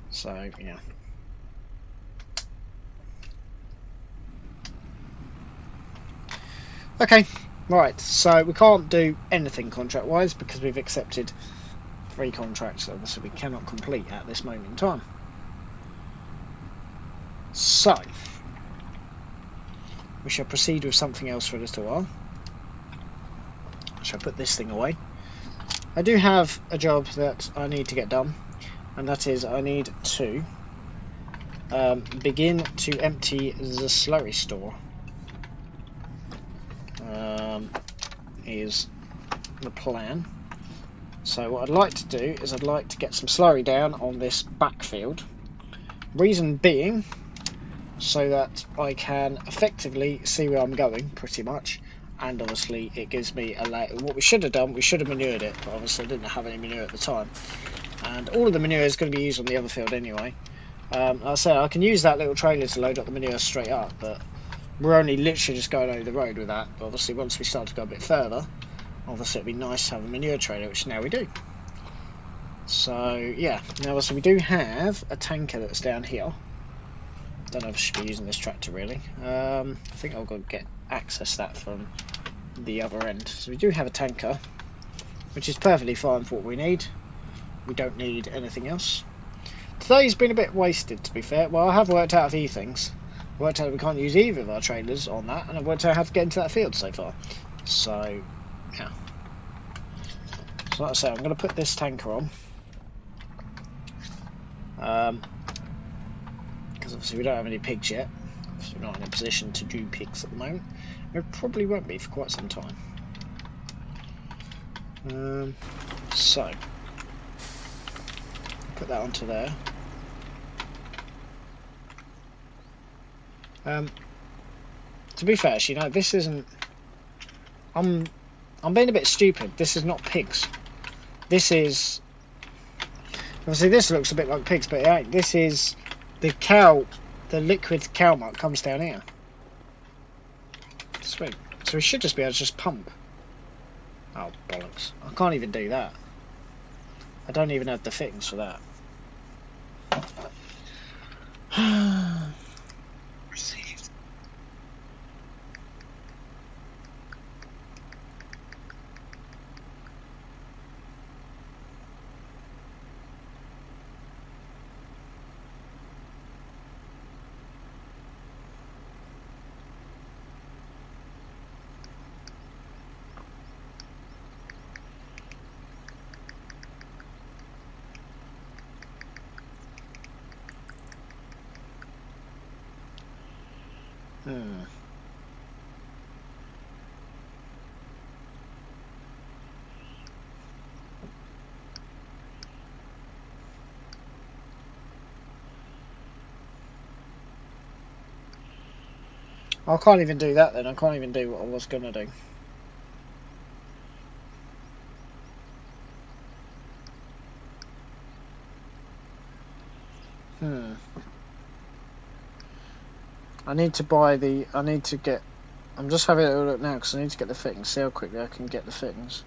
So yeah. Okay, right, so we can't do anything contract wise because we've accepted 3 contracts that obviously we cannot complete at this moment in time. So we shall proceed with something else for a little while. I shall put this thing away. I do have a job that I need to get done, and that is I need to begin to empty the slurry store. Is the plan. So what I'd like to do is I'd like to get some slurry down on this backfield. Reason being, so that I can effectively see where I'm going, pretty much. And obviously it gives me what we should have done, we should have manured it, but obviously I didn't have any manure at the time. And all of the manure is going to be used on the other field anyway. Like I say, I can use that little trailer to load up the manure straight up, but we're only literally just going over the road with that. But obviously once we start to go a bit further, obviously it'd be nice to have a manure trailer, which now we do. So yeah, now obviously we do have a tanker that's down here. Don't know if I should be using this tractor really. I think I'll go get access that from the other end. So we do have a tanker, which is perfectly fine for what we need. We don't need anything else. Today's been a bit wasted, to be fair. Well, I have worked out a few things. I worked out we can't use either of our trailers on that, and I've worked out how to get into that field so far. So yeah. So like I say, I'm going to put this tanker on. Because obviously we don't have any pigs yet. So we're not in a position to do pigs at the moment. We probably won't be for quite some time. So put that onto there. To be fair, you know, this isn't. I'm being a bit stupid. This is not pigs. This is. Obviously, this looks a bit like pigs, but it ain't. This is the cow. The liquid cow muck comes down here. Sweet. So we should just be able to just pump. Oh bollocks! I can't even do that. I don't even have the fittings for that. Received. I can't even do that then. I can't even do what I was going to do. I need to buy the. I need to get. I'm just having a look now because I need to get the fittings. See how quickly I can get the fittings.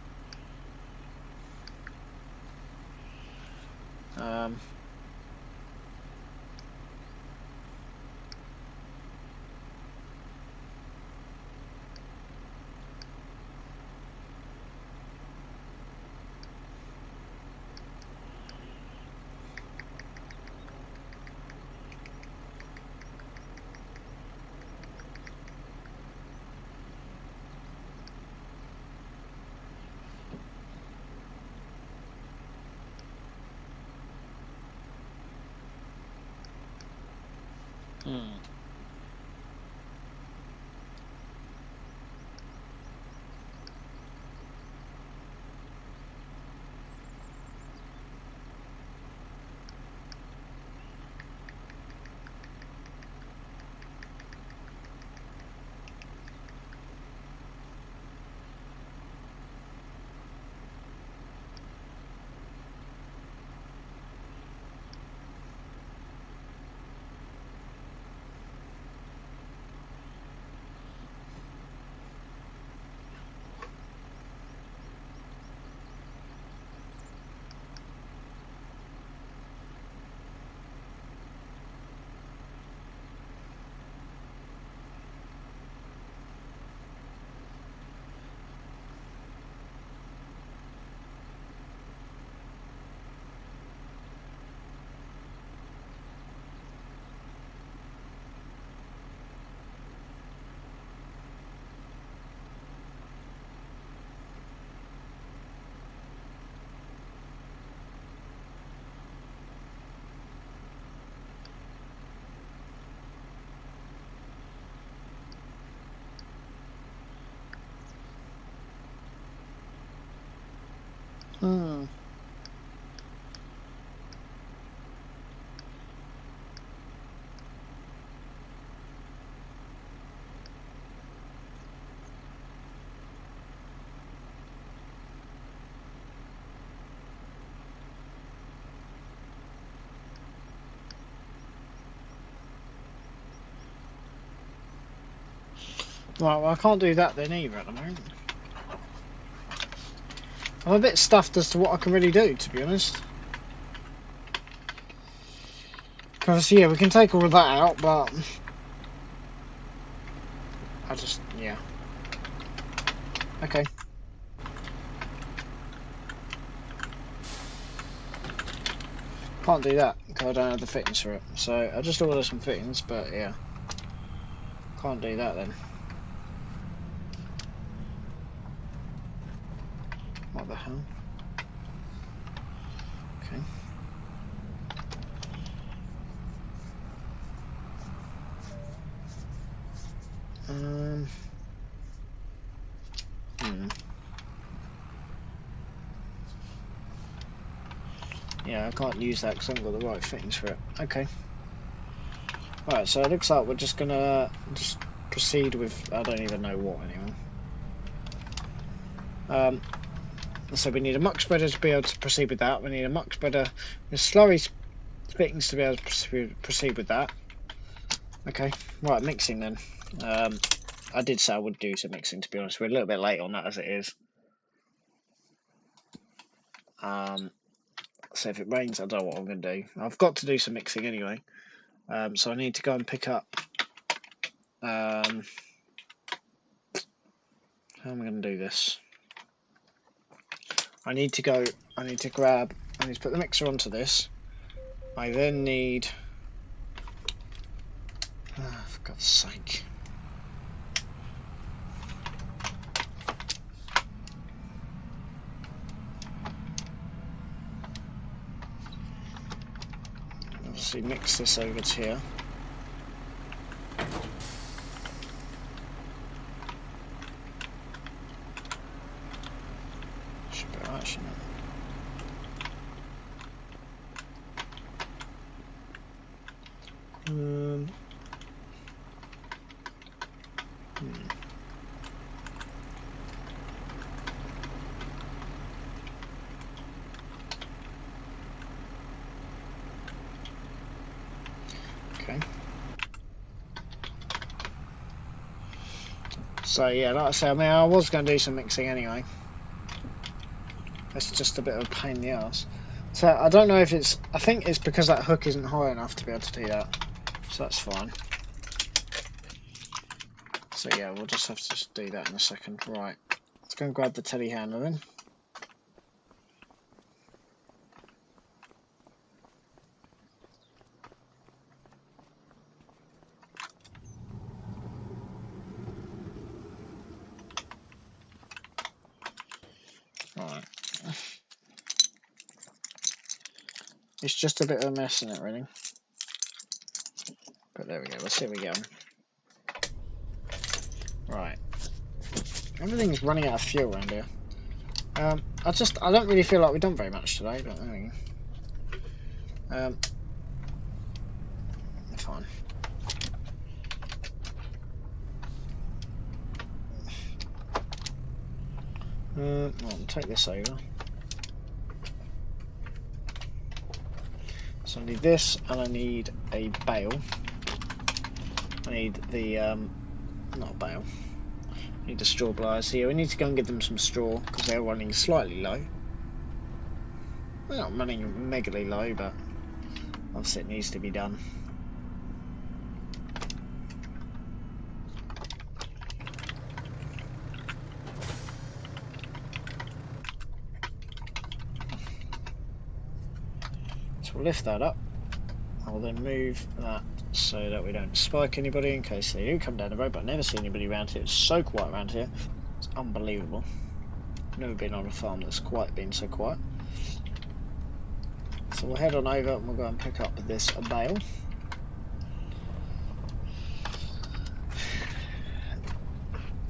Right, well I can't do that then either at the moment. I'm a bit stuffed as to what I can really do, to be honest. Because, yeah, we can take all of that out, but... yeah. Okay. Can't do that, because I don't have the fittings for it. So, I'll just order some fittings, but, yeah. Can't do that then. What the hell? Okay. Yeah, I can't use that because I haven't got the right fittings for it. Okay. Right, so it looks like we're just gonna proceed with, I don't even know what anymore. So we need a muck spreader to be able to proceed with that. We need a muck spreader with slurry fittings to be able to proceed with that. Okay, right, mixing then. I did say I would do some mixing, to be honest. We're a little bit late on that as it is. So if it rains, I don't know what I'm going to do. I've got to do some mixing anyway. So I need to go and pick up... how am I going to do this? I need to put the mixer onto this. I then need... Oh, for God's sake. Obviously mix this over to here. Should be alright, shouldn't it? Okay. So yeah, like I said, I mean, I was going to do some mixing anyway. It's just a bit of a pain in the ass. So I don't know if it's, I think it's because that hook isn't high enough to be able to do that. So that's fine. So yeah, we'll just have to just do that in a second. Right, let's go and grab the telehandler then. Right. It's just a bit of a mess in it, really. But there we go, let's see how we go. Right. Everything's running out of fuel around here. I don't really feel like we've done very much today, but there we go. Fine. Well, I'll take this over. So I need this, and I need a bale. I need the, not a bale. I need the straw pliers here. We need to go and give them some straw, because they're running slightly low. They're not running megally low, but obviously it needs to be done. So we'll lift that up. I'll then move that so that we don't spike anybody in case they do come down the road, but I never see anybody around here. It's so quiet around here. It's unbelievable. Never been on a farm that's quite been so quiet. So we'll head on over and we'll go and pick up this bale.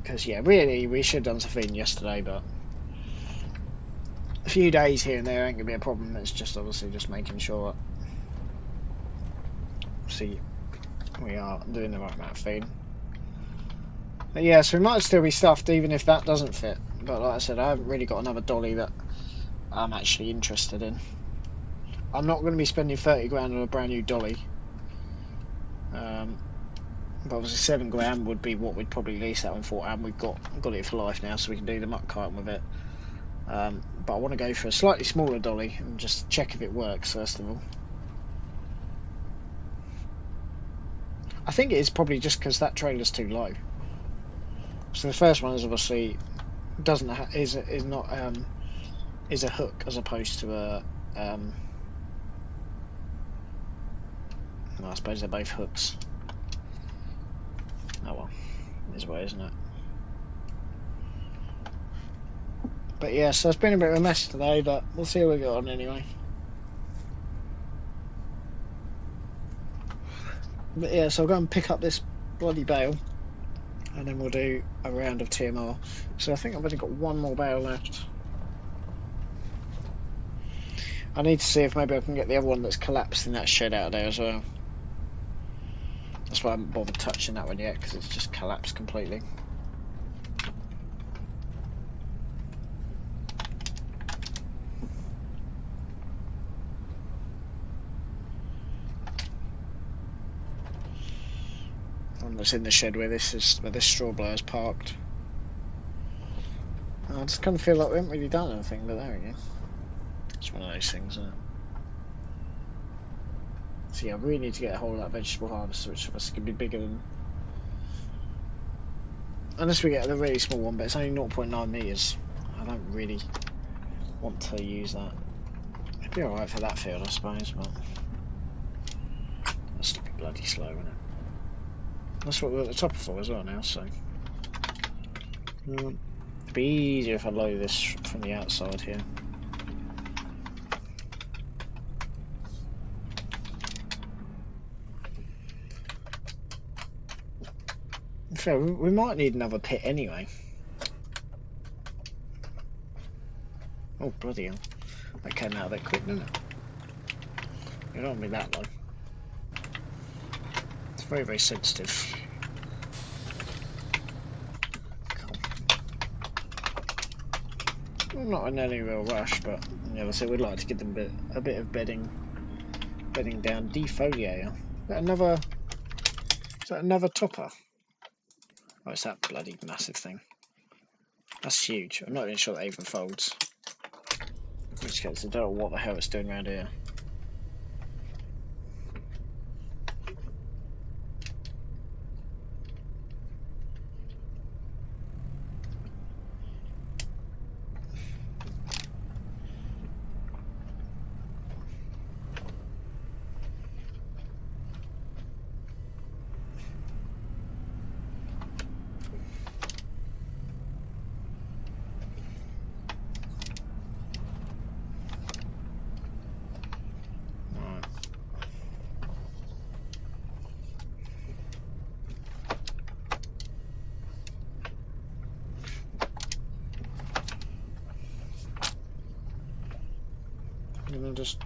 Because yeah, really we should have done some feeding yesterday, but a few days here and there ain't gonna be a problem. It's just obviously just making sure we are doing the right amount of feeding. But yeah, so we might still be stuffed even if that doesn't fit. But like I said, I haven't really got another dolly that I'm actually interested in. I'm not going to be spending 30 grand on a brand new dolly. But obviously 7 grand would be what we'd probably lease that one for, and we've got it for life now, so we can do the muck carting with it. But I want to go for a slightly smaller dolly and just check if it works first of all. I think it is probably just because that trailer's too low. So the first one is obviously is a hook as opposed to a well, I suppose they're both hooks. Oh well, this way, isn't it? But yeah, so it's been a bit of a mess today, but we'll see how we go on anyway. But yeah, so I'll go and pick up this bloody bale, and then we'll do a round of TMR. So I think I've only got one more bale left. I need to see if maybe I can get the other one that's collapsed in that shed out there as well. That's why I haven't bothered touching that one yet, because it's just collapsed completely. One that's in the shed where this straw blower's parked. I just kind of feel like we haven't really done anything, but there we go. It's one of those things, isn't it? So yeah, I really need to get a hold of that vegetable harvester, which obviously could be bigger than... Unless we get the really small one, but it's only 0.9 metres. I don't really want to use that. It'd be alright for that field, I suppose, but... That's still be bloody slow, isn't it? That's what we're at the top for as well now, so... It'd be easier if I load this from the outside here. Fair, we might need another pit anyway. Oh, bloody hell. That came out a bit quick, didn't it? You don't want me that low. It's very, very sensitive. Cool. I'm not in any real rush, but yeah, so we'd like to give them a bit of bedding down. Defoliator. Is that another topper? Oh, it's that bloody massive thing. That's huge. I'm not even sure that even folds. In which case, I don't know what the hell it's doing around here. Just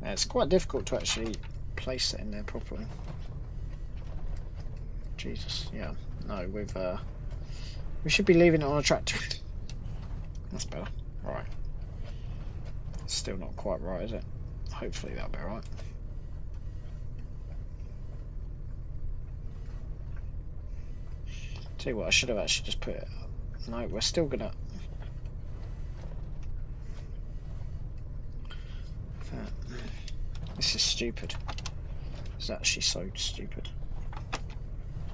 yeah, it's quite difficult to actually place it in there properly. Jesus, yeah. No, we should be leaving it on a tractor. That's better. Right. Still not quite right, is it? Hopefully that'll be right. Tell you what, I should have actually just put it. No, we're still gonna. This is stupid. It's actually so stupid.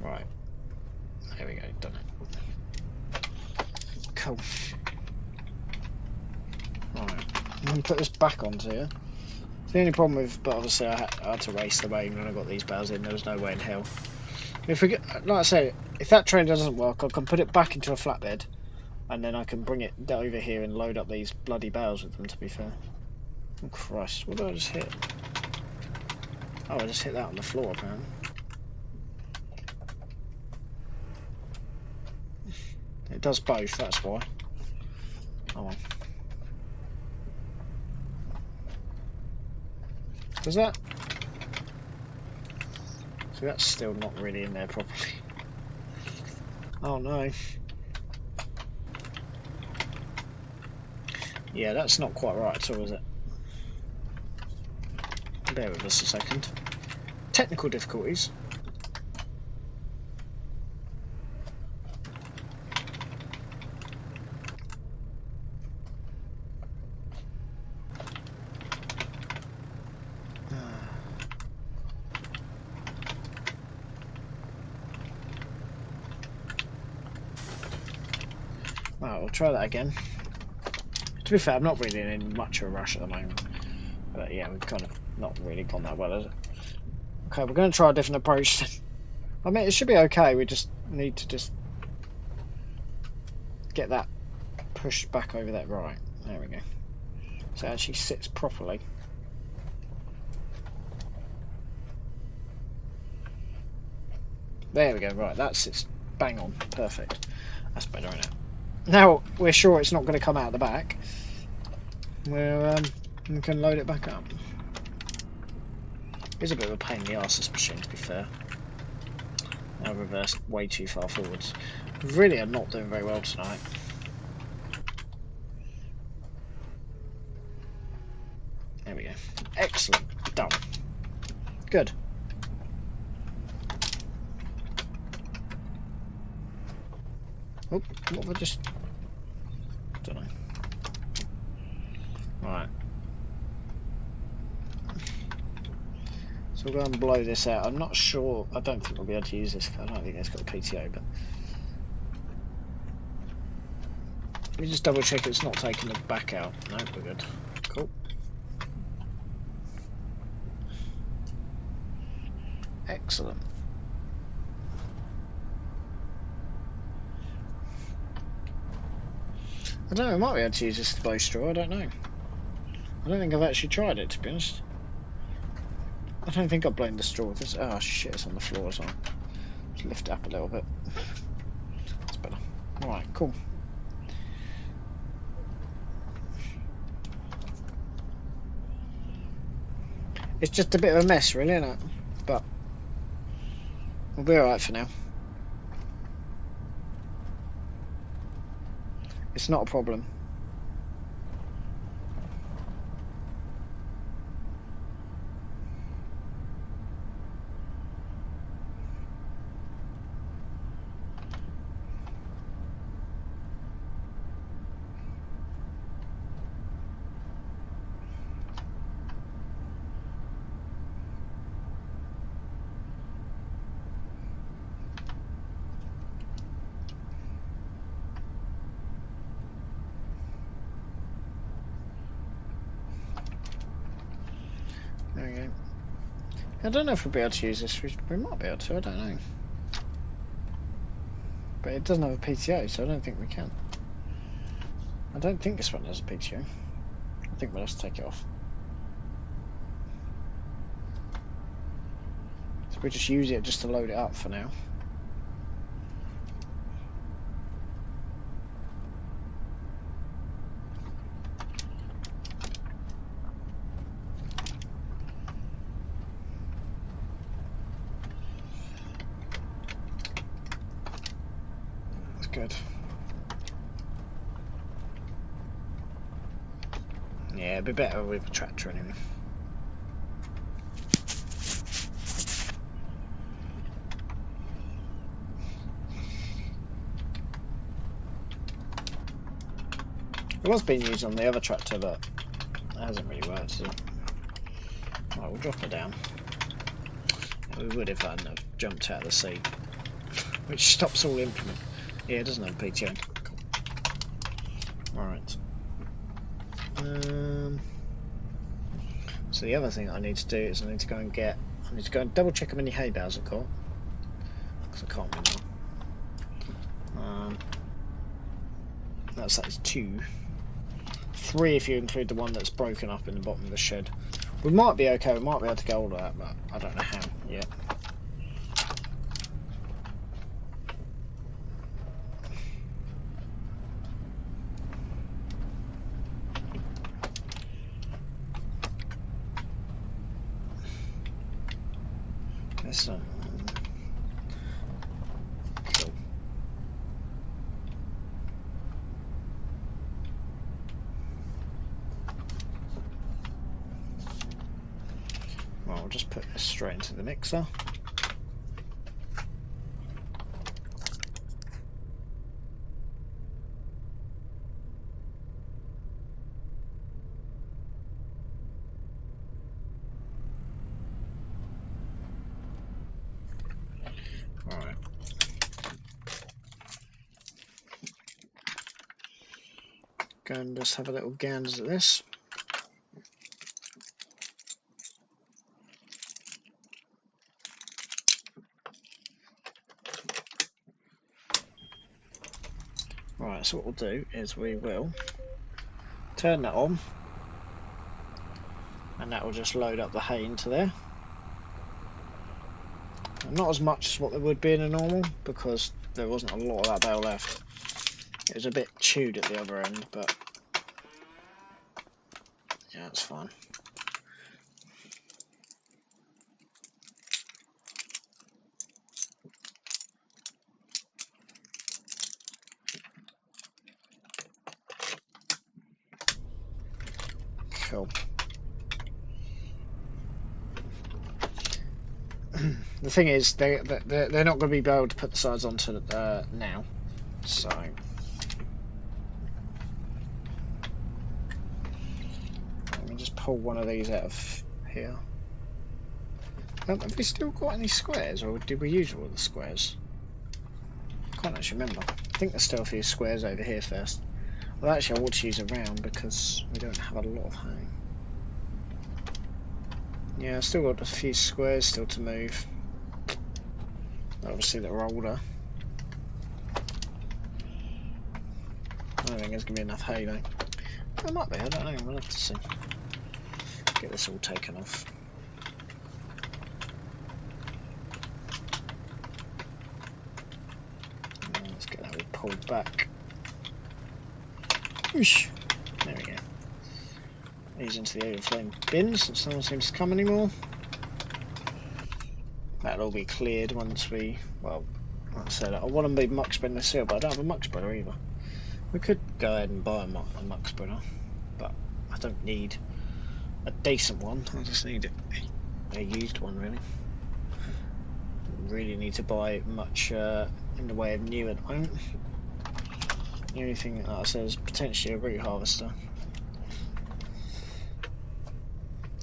Right. There we go, done it. Cool. Right. I'm going to put this back onto here. The only problem with, but obviously I had to race the way when I got these bales in, there was no way in hell. If we get, like I say, if that train doesn't work, I can put it back into a flatbed, and then I can bring it over here and load up these bloody bales with them, to be fair. Oh Christ, what did I just hit? Oh, I just hit that on the floor, apparently. It does both, that's why. Oh well. Does that? So that's still not really in there properly. Oh no. Yeah, that's not quite right at all, is it? Bear with us a second. Technical difficulties. Right, we'll try that again. To be fair, I'm not really in much of a rush at the moment. But yeah, we've kind of not really gone that well, has it? Okay, we're going to try a different approach. I mean, it should be okay. We just need to just get that pushed back over that right. There we go. So it actually sits properly. There we go. Right, that sits bang on. Perfect. That's better, isn't it? Now we're sure it's not going to come out the back. We can load it back up. It's a bit of a pain in the arse, this machine, to be fair. I reversed way too far forwards. Really, I'm not doing very well tonight. There we go. Excellent. Done. Good. Oh, what have I just... don't know. Right. So we'll go and blow this out. I'm not sure. I don't think we'll be able to use this. I don't think it's got a PTO, but... let me just double check it's not taking the back out. No, we're good. Cool. Excellent. I don't know, I might be able to use this to blow straw, I don't know. I don't think I've actually tried it, to be honest. I don't think I've blown the straw with this. Oh shit, it's on the floor as well. Just lift it up a little bit. That's better. Alright, cool. It's just a bit of a mess, really, isn't it? But we'll be alright for now. It's not a problem. There we go. I don't know if we'll be able to use this. We might be able to, I don't know. But it doesn't have a PTO, so I don't think we can. I don't think this one has a PTO. I think we'll have to take it off. So we just use it just to load it up for now. That's good. Yeah, it'd be better with a tractor anyway. It was being used on the other tractor, but it hasn't really worked, so... Right, we'll drop it down. We would if I hadn't have jumped out of the seat. Which stops all implement. Yeah, it doesn't have a PTO. Cool. Alright. So the other thing I need to do is I need to go and double check how many hay bales I've got. Because I can't remember. That's 2. 3 if you include the one that's broken up in the bottom of the shed. We might be okay, we might be able to get all of that, but I don't know how yet. Cool. Well, I'll just put this straight into the mixer. Alright. Go and just have a little gander at this. Right, so what we'll do is we will turn that on, and that will just load up the hay into there. And not as much as what there would be in a normal, because there wasn't a lot of that bale left. It was a bit chewed at the other end, but yeah, that's fine. Cool. The thing is, they're not going to be able to put the sides onto now, so let me just pull one of these out of here. Have we still got any squares, or did we use all the squares? I can't actually remember. I think there's still a few squares over here first. Well, actually, I want to use a round because we don't have a lot of hay. Yeah, I've still got a few squares still to move. Obviously, they're older. I don't think there's going to be enough hay though. There might be, I don't know, we'll have to see. Get this all taken off. Let's get that all pulled back. Whoosh. There we go. These into the overflowing bins, if someone seems to come anymore. That'll all be cleared once we, well, like I said, I want to be muck spreading the seal, but I don't have a muck spreader either. We could go ahead and buy a muck spreader, but I don't need a decent one, I just need a used one really. Don't really need to buy much in the way of new at the moment. The only thing, like I said, is potentially a root harvester.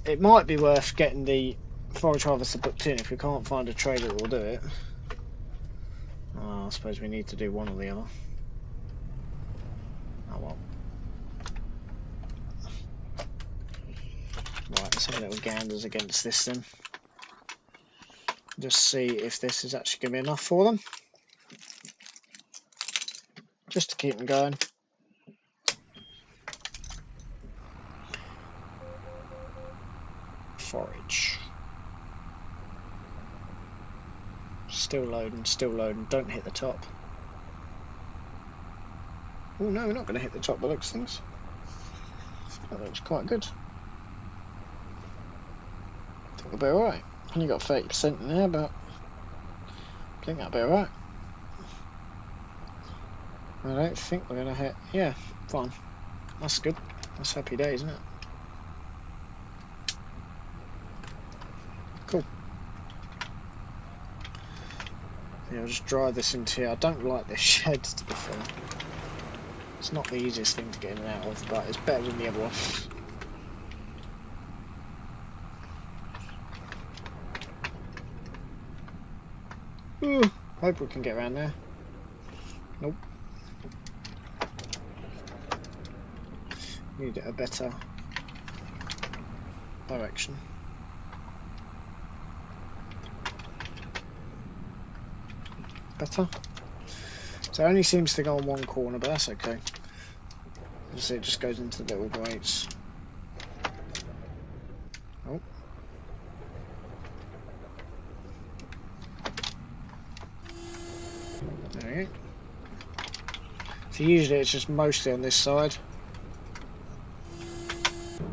It might be worth getting the forage harvester booked in if we can't find a trader that will do it. I suppose we need to do one or the other. Oh well. Right, let's have a little ganders against this then. Just see if this is actually going to be enough for them. Just to keep them going. Forage. Still loading, still loading. Don't hit the top. Oh no, we're not going to hit the top by the looks of things. That looks quite good. I think we'll be alright. Only got 30% in there, but I think that'll be alright. I don't think we're going to hit. Yeah, fine. That's good. That's happy days, isn't it? Cool. Yeah, I'll just drive this into here. I don't like this shed, to be fair. It's not the easiest thing to get in and out of, but it's better than the other one. Ooh, hope we can get around there. Nope. Need a better direction. Better. So it only seems to go on one corner, but that's okay. Obviously it just goes into the little grates. Oh. There we go. So usually it's just mostly on this side.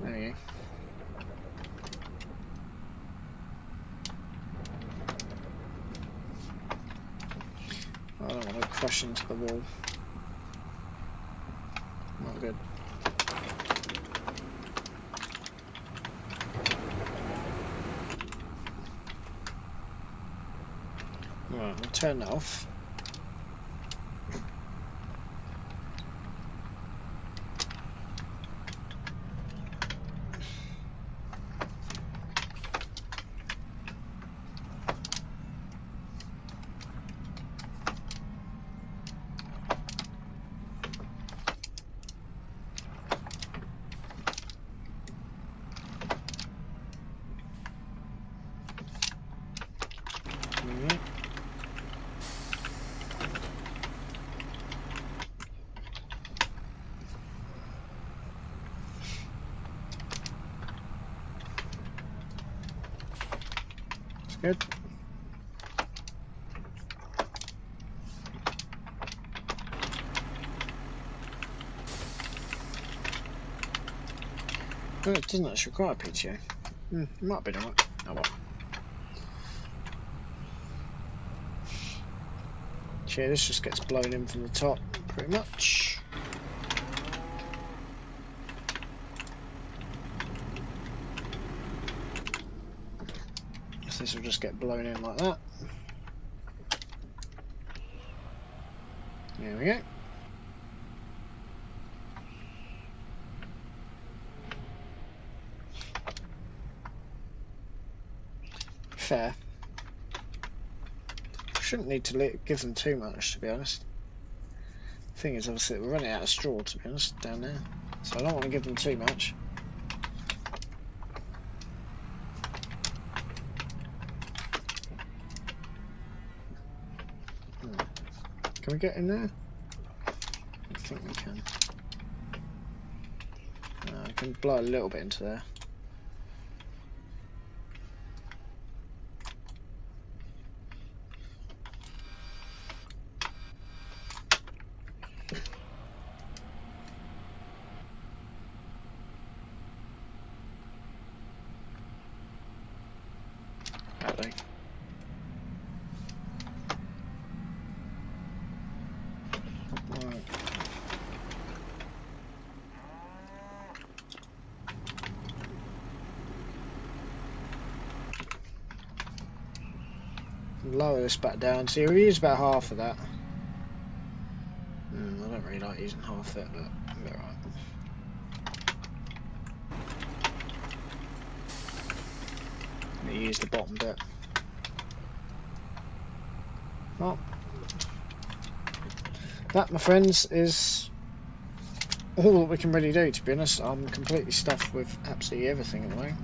There you go. I don't want to crash into the wall. Not good. Right, we'll turn that off. Good. Oh, it doesn't actually require a PTA. It might be alright. Oh well. Yeah, this just gets blown in from the top, pretty much. So this will just get blown in like that. There we go. Fair. Shouldn't need to give them too much, to be honest. The thing is, obviously, we're running out of straw, to be honest, down there. So I don't want to give them too much. Can we get in there? I think we can. I can blow a little bit into there. Lower this back down. See, we use about half of that. I don't really like using half it, but it'll be alright. Let me use the bottom bit. Well, that, my friends, is all that we can really do, to be honest. I'm completely stuffed with absolutely everything at the moment.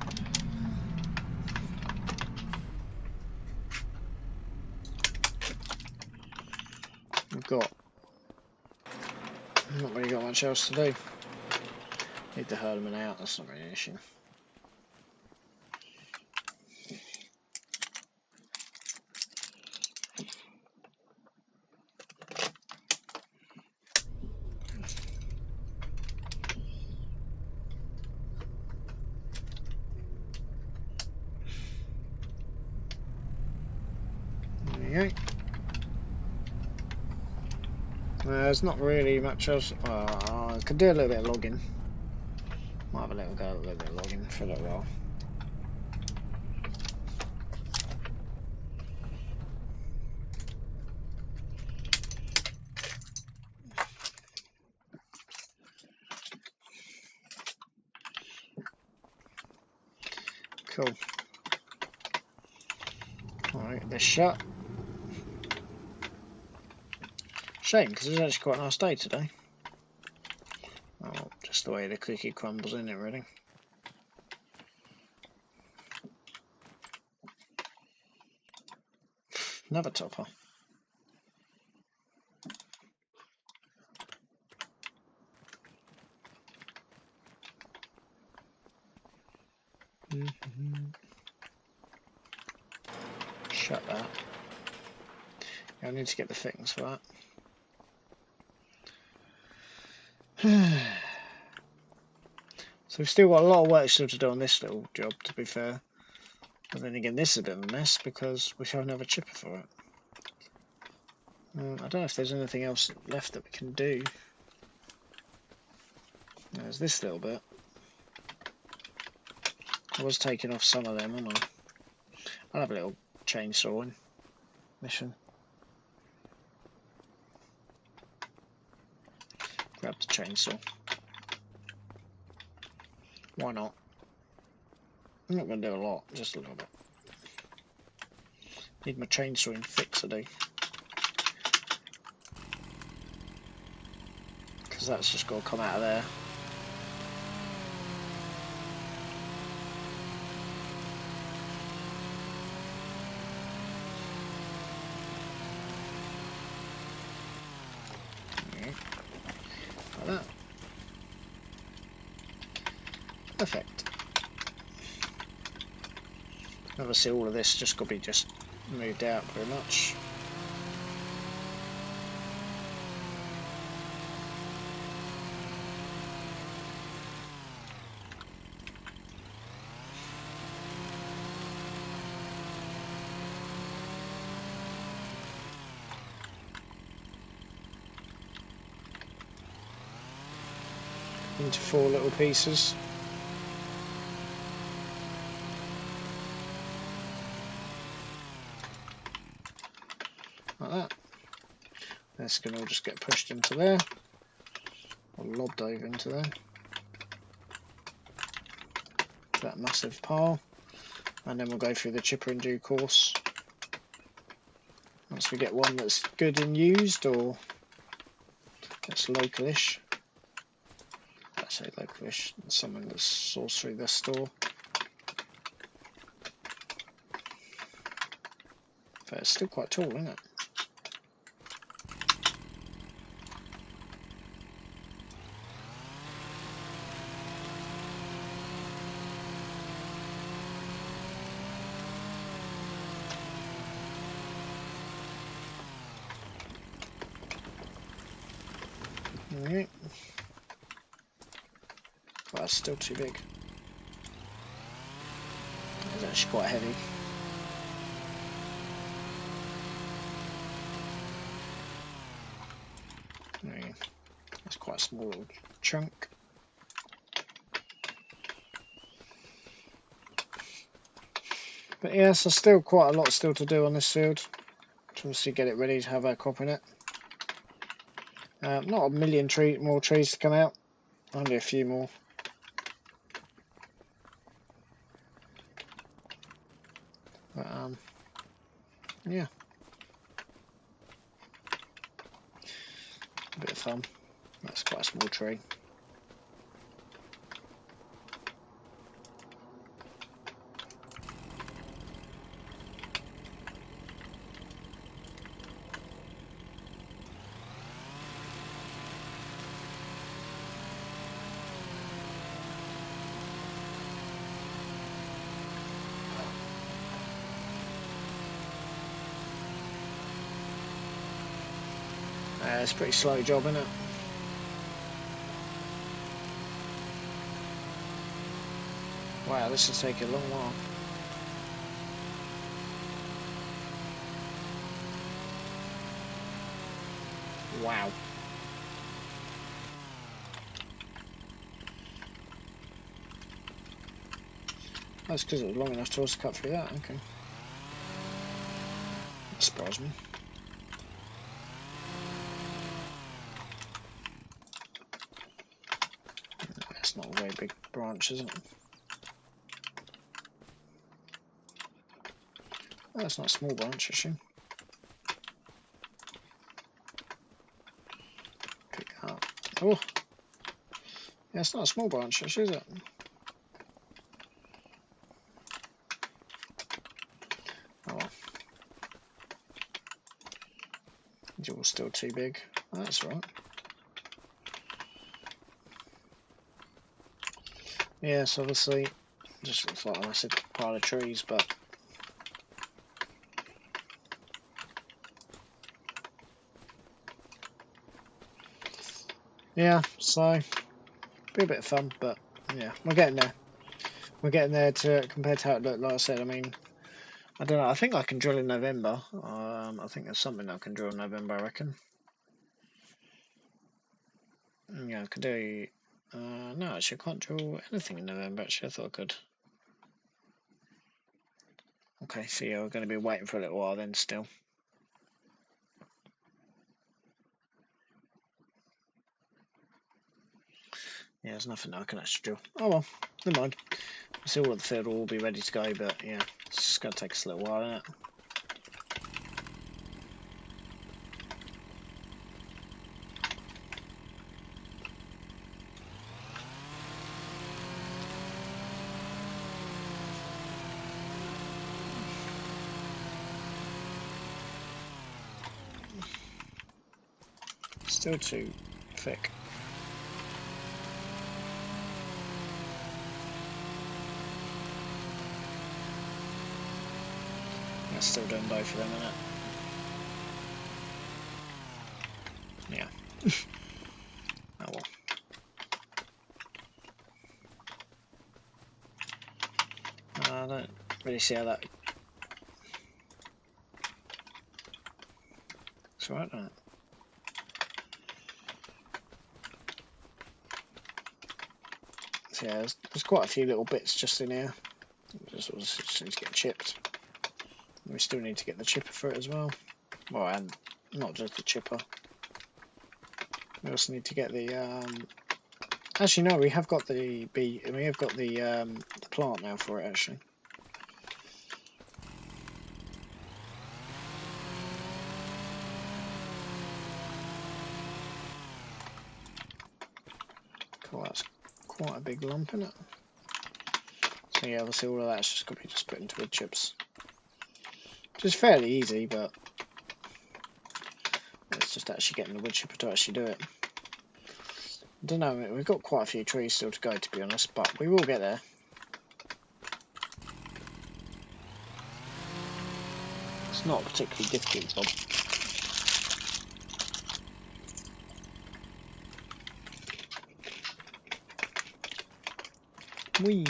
got. Not really got much else to do. Need the herdman out, that's not really an issue. There you go. There's not really much else. I could do a little bit of logging. Might have a little bit of logging for a little while. Cool. Alright, this shut. Shame, because it's actually quite a nice day today. Oh, just the way the cookie crumbles, isn't it, really? Another topper. Shut that. Yeah, I need to get the fittings for that. So we've still got a lot of work still to do on this little job, to be fair. But then again, this is a bit of a mess because we have another chipper for it. I don't know if there's anything else left that we can do. There's this little bit. I was taking off some of them, wasn't I? I'll have a little chainsawing mission. Grab the chainsaw. Why not? I'm not going to do a lot, just a little bit. Need my chainsawing fix today. Because that's just got to come out of there. Okay. Like that. Perfect. Obviously all of this just got to be moved out pretty much. Into 4 little pieces. Like that. This can all just get pushed into there, or lobbed over into there. That massive pile, and then we'll go through the chipper in due course. Once we get one that's good and used, or that's localish. I say localish, something that's sourced through the store. But it's still quite tall, isn't it? Alright. Well, that's still too big. It's actually quite heavy. Right. That's quite a small little chunk. But yeah, so still quite a lot still to do on this field. To obviously get it ready to have our crop in it. Not a million more trees to come out, only a few more. But yeah, a bit of fun. That's quite a small tree. It's a pretty slow job, isn't it? Wow, this will take a long while. Wow. That's because it was long enough to us to cut through that, okay. That surprised me. That's not a very big branch, is it? Oh, that's not a small branch, actually. Pick that up. Oh! Yeah, it's not a small branch, actually, is it? Oh well. You're still too big. Oh, that's all right. Yes, obviously, just looks like a massive pile of trees, but yeah, so be a bit of fun, but yeah, we're getting there. We're getting there to compared to how it looked. Like I said, I mean, I don't know. I think I can drill in November. I think there's something I can drill in November. I reckon. Yeah, I could do. No, actually, I can't drill anything in November. Actually, I thought I could. Okay, so yeah, we're going to be waiting for a little while then. Still. Yeah, there's nothing I can actually drill. Oh well, never mind. See, all of the field will all be ready to go, but yeah, it's going to take us a little while, isn't it? Still too thick. That's still doing both of them, isn't it? Yeah. Oh well. I don't really see how that. It's alright, isn't it? So yeah, there's quite a few little bits just in here. Just need to get chipped. We still need to get the chipper for it as well. Well, and not just the chipper. We also need to get the. Actually, no, we have got the we have got the plant now for it. Actually. Cool. That's quite a big lump, isn't it? So yeah, obviously all of that's just going to be just put into wood chips. Which is fairly easy, but it's just actually getting the wood chipper to actually do it. I don't know, we've got quite a few trees still to go, to be honest, but we will get there. It's not a particularly difficult job. Whee!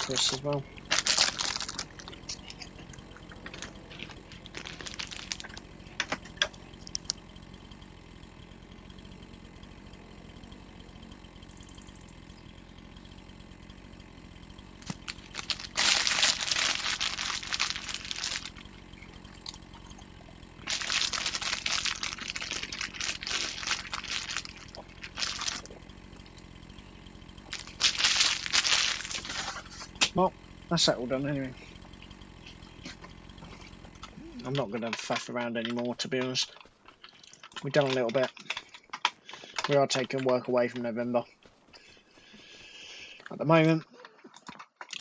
Chris as well. Well, that's that all done anyway. I'm not going to faff around anymore, to be honest. We've done a little bit. We are taking work away from November. At the moment,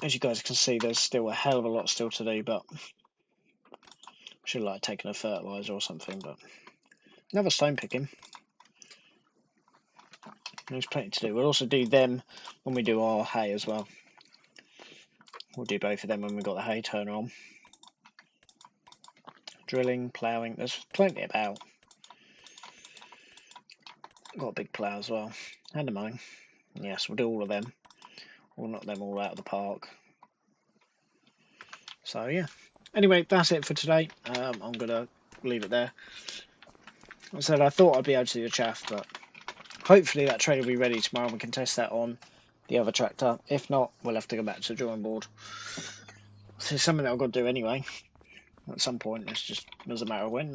as you guys can see, there's still a hell of a lot still to do, but I should like taking a fertiliser or something, but another stone picking. There's plenty to do. We'll also do them when we do our hay as well. We'll do both of them when we've got the hay turner on. Drilling, ploughing, there's plenty about. Got a big plough as well. And a mowing. Yes, we'll do all of them. We'll knock them all out of the park. So yeah. Anyway, that's it for today. I'm going to leave it there. Like I said, I thought I'd be able to do the chaff, but hopefully that trailer will be ready tomorrow and we can test that on the other tractor. If not, we'll have to go back to the drawing board. So it's something that I've got to do anyway. At some point, it just doesn't matter when.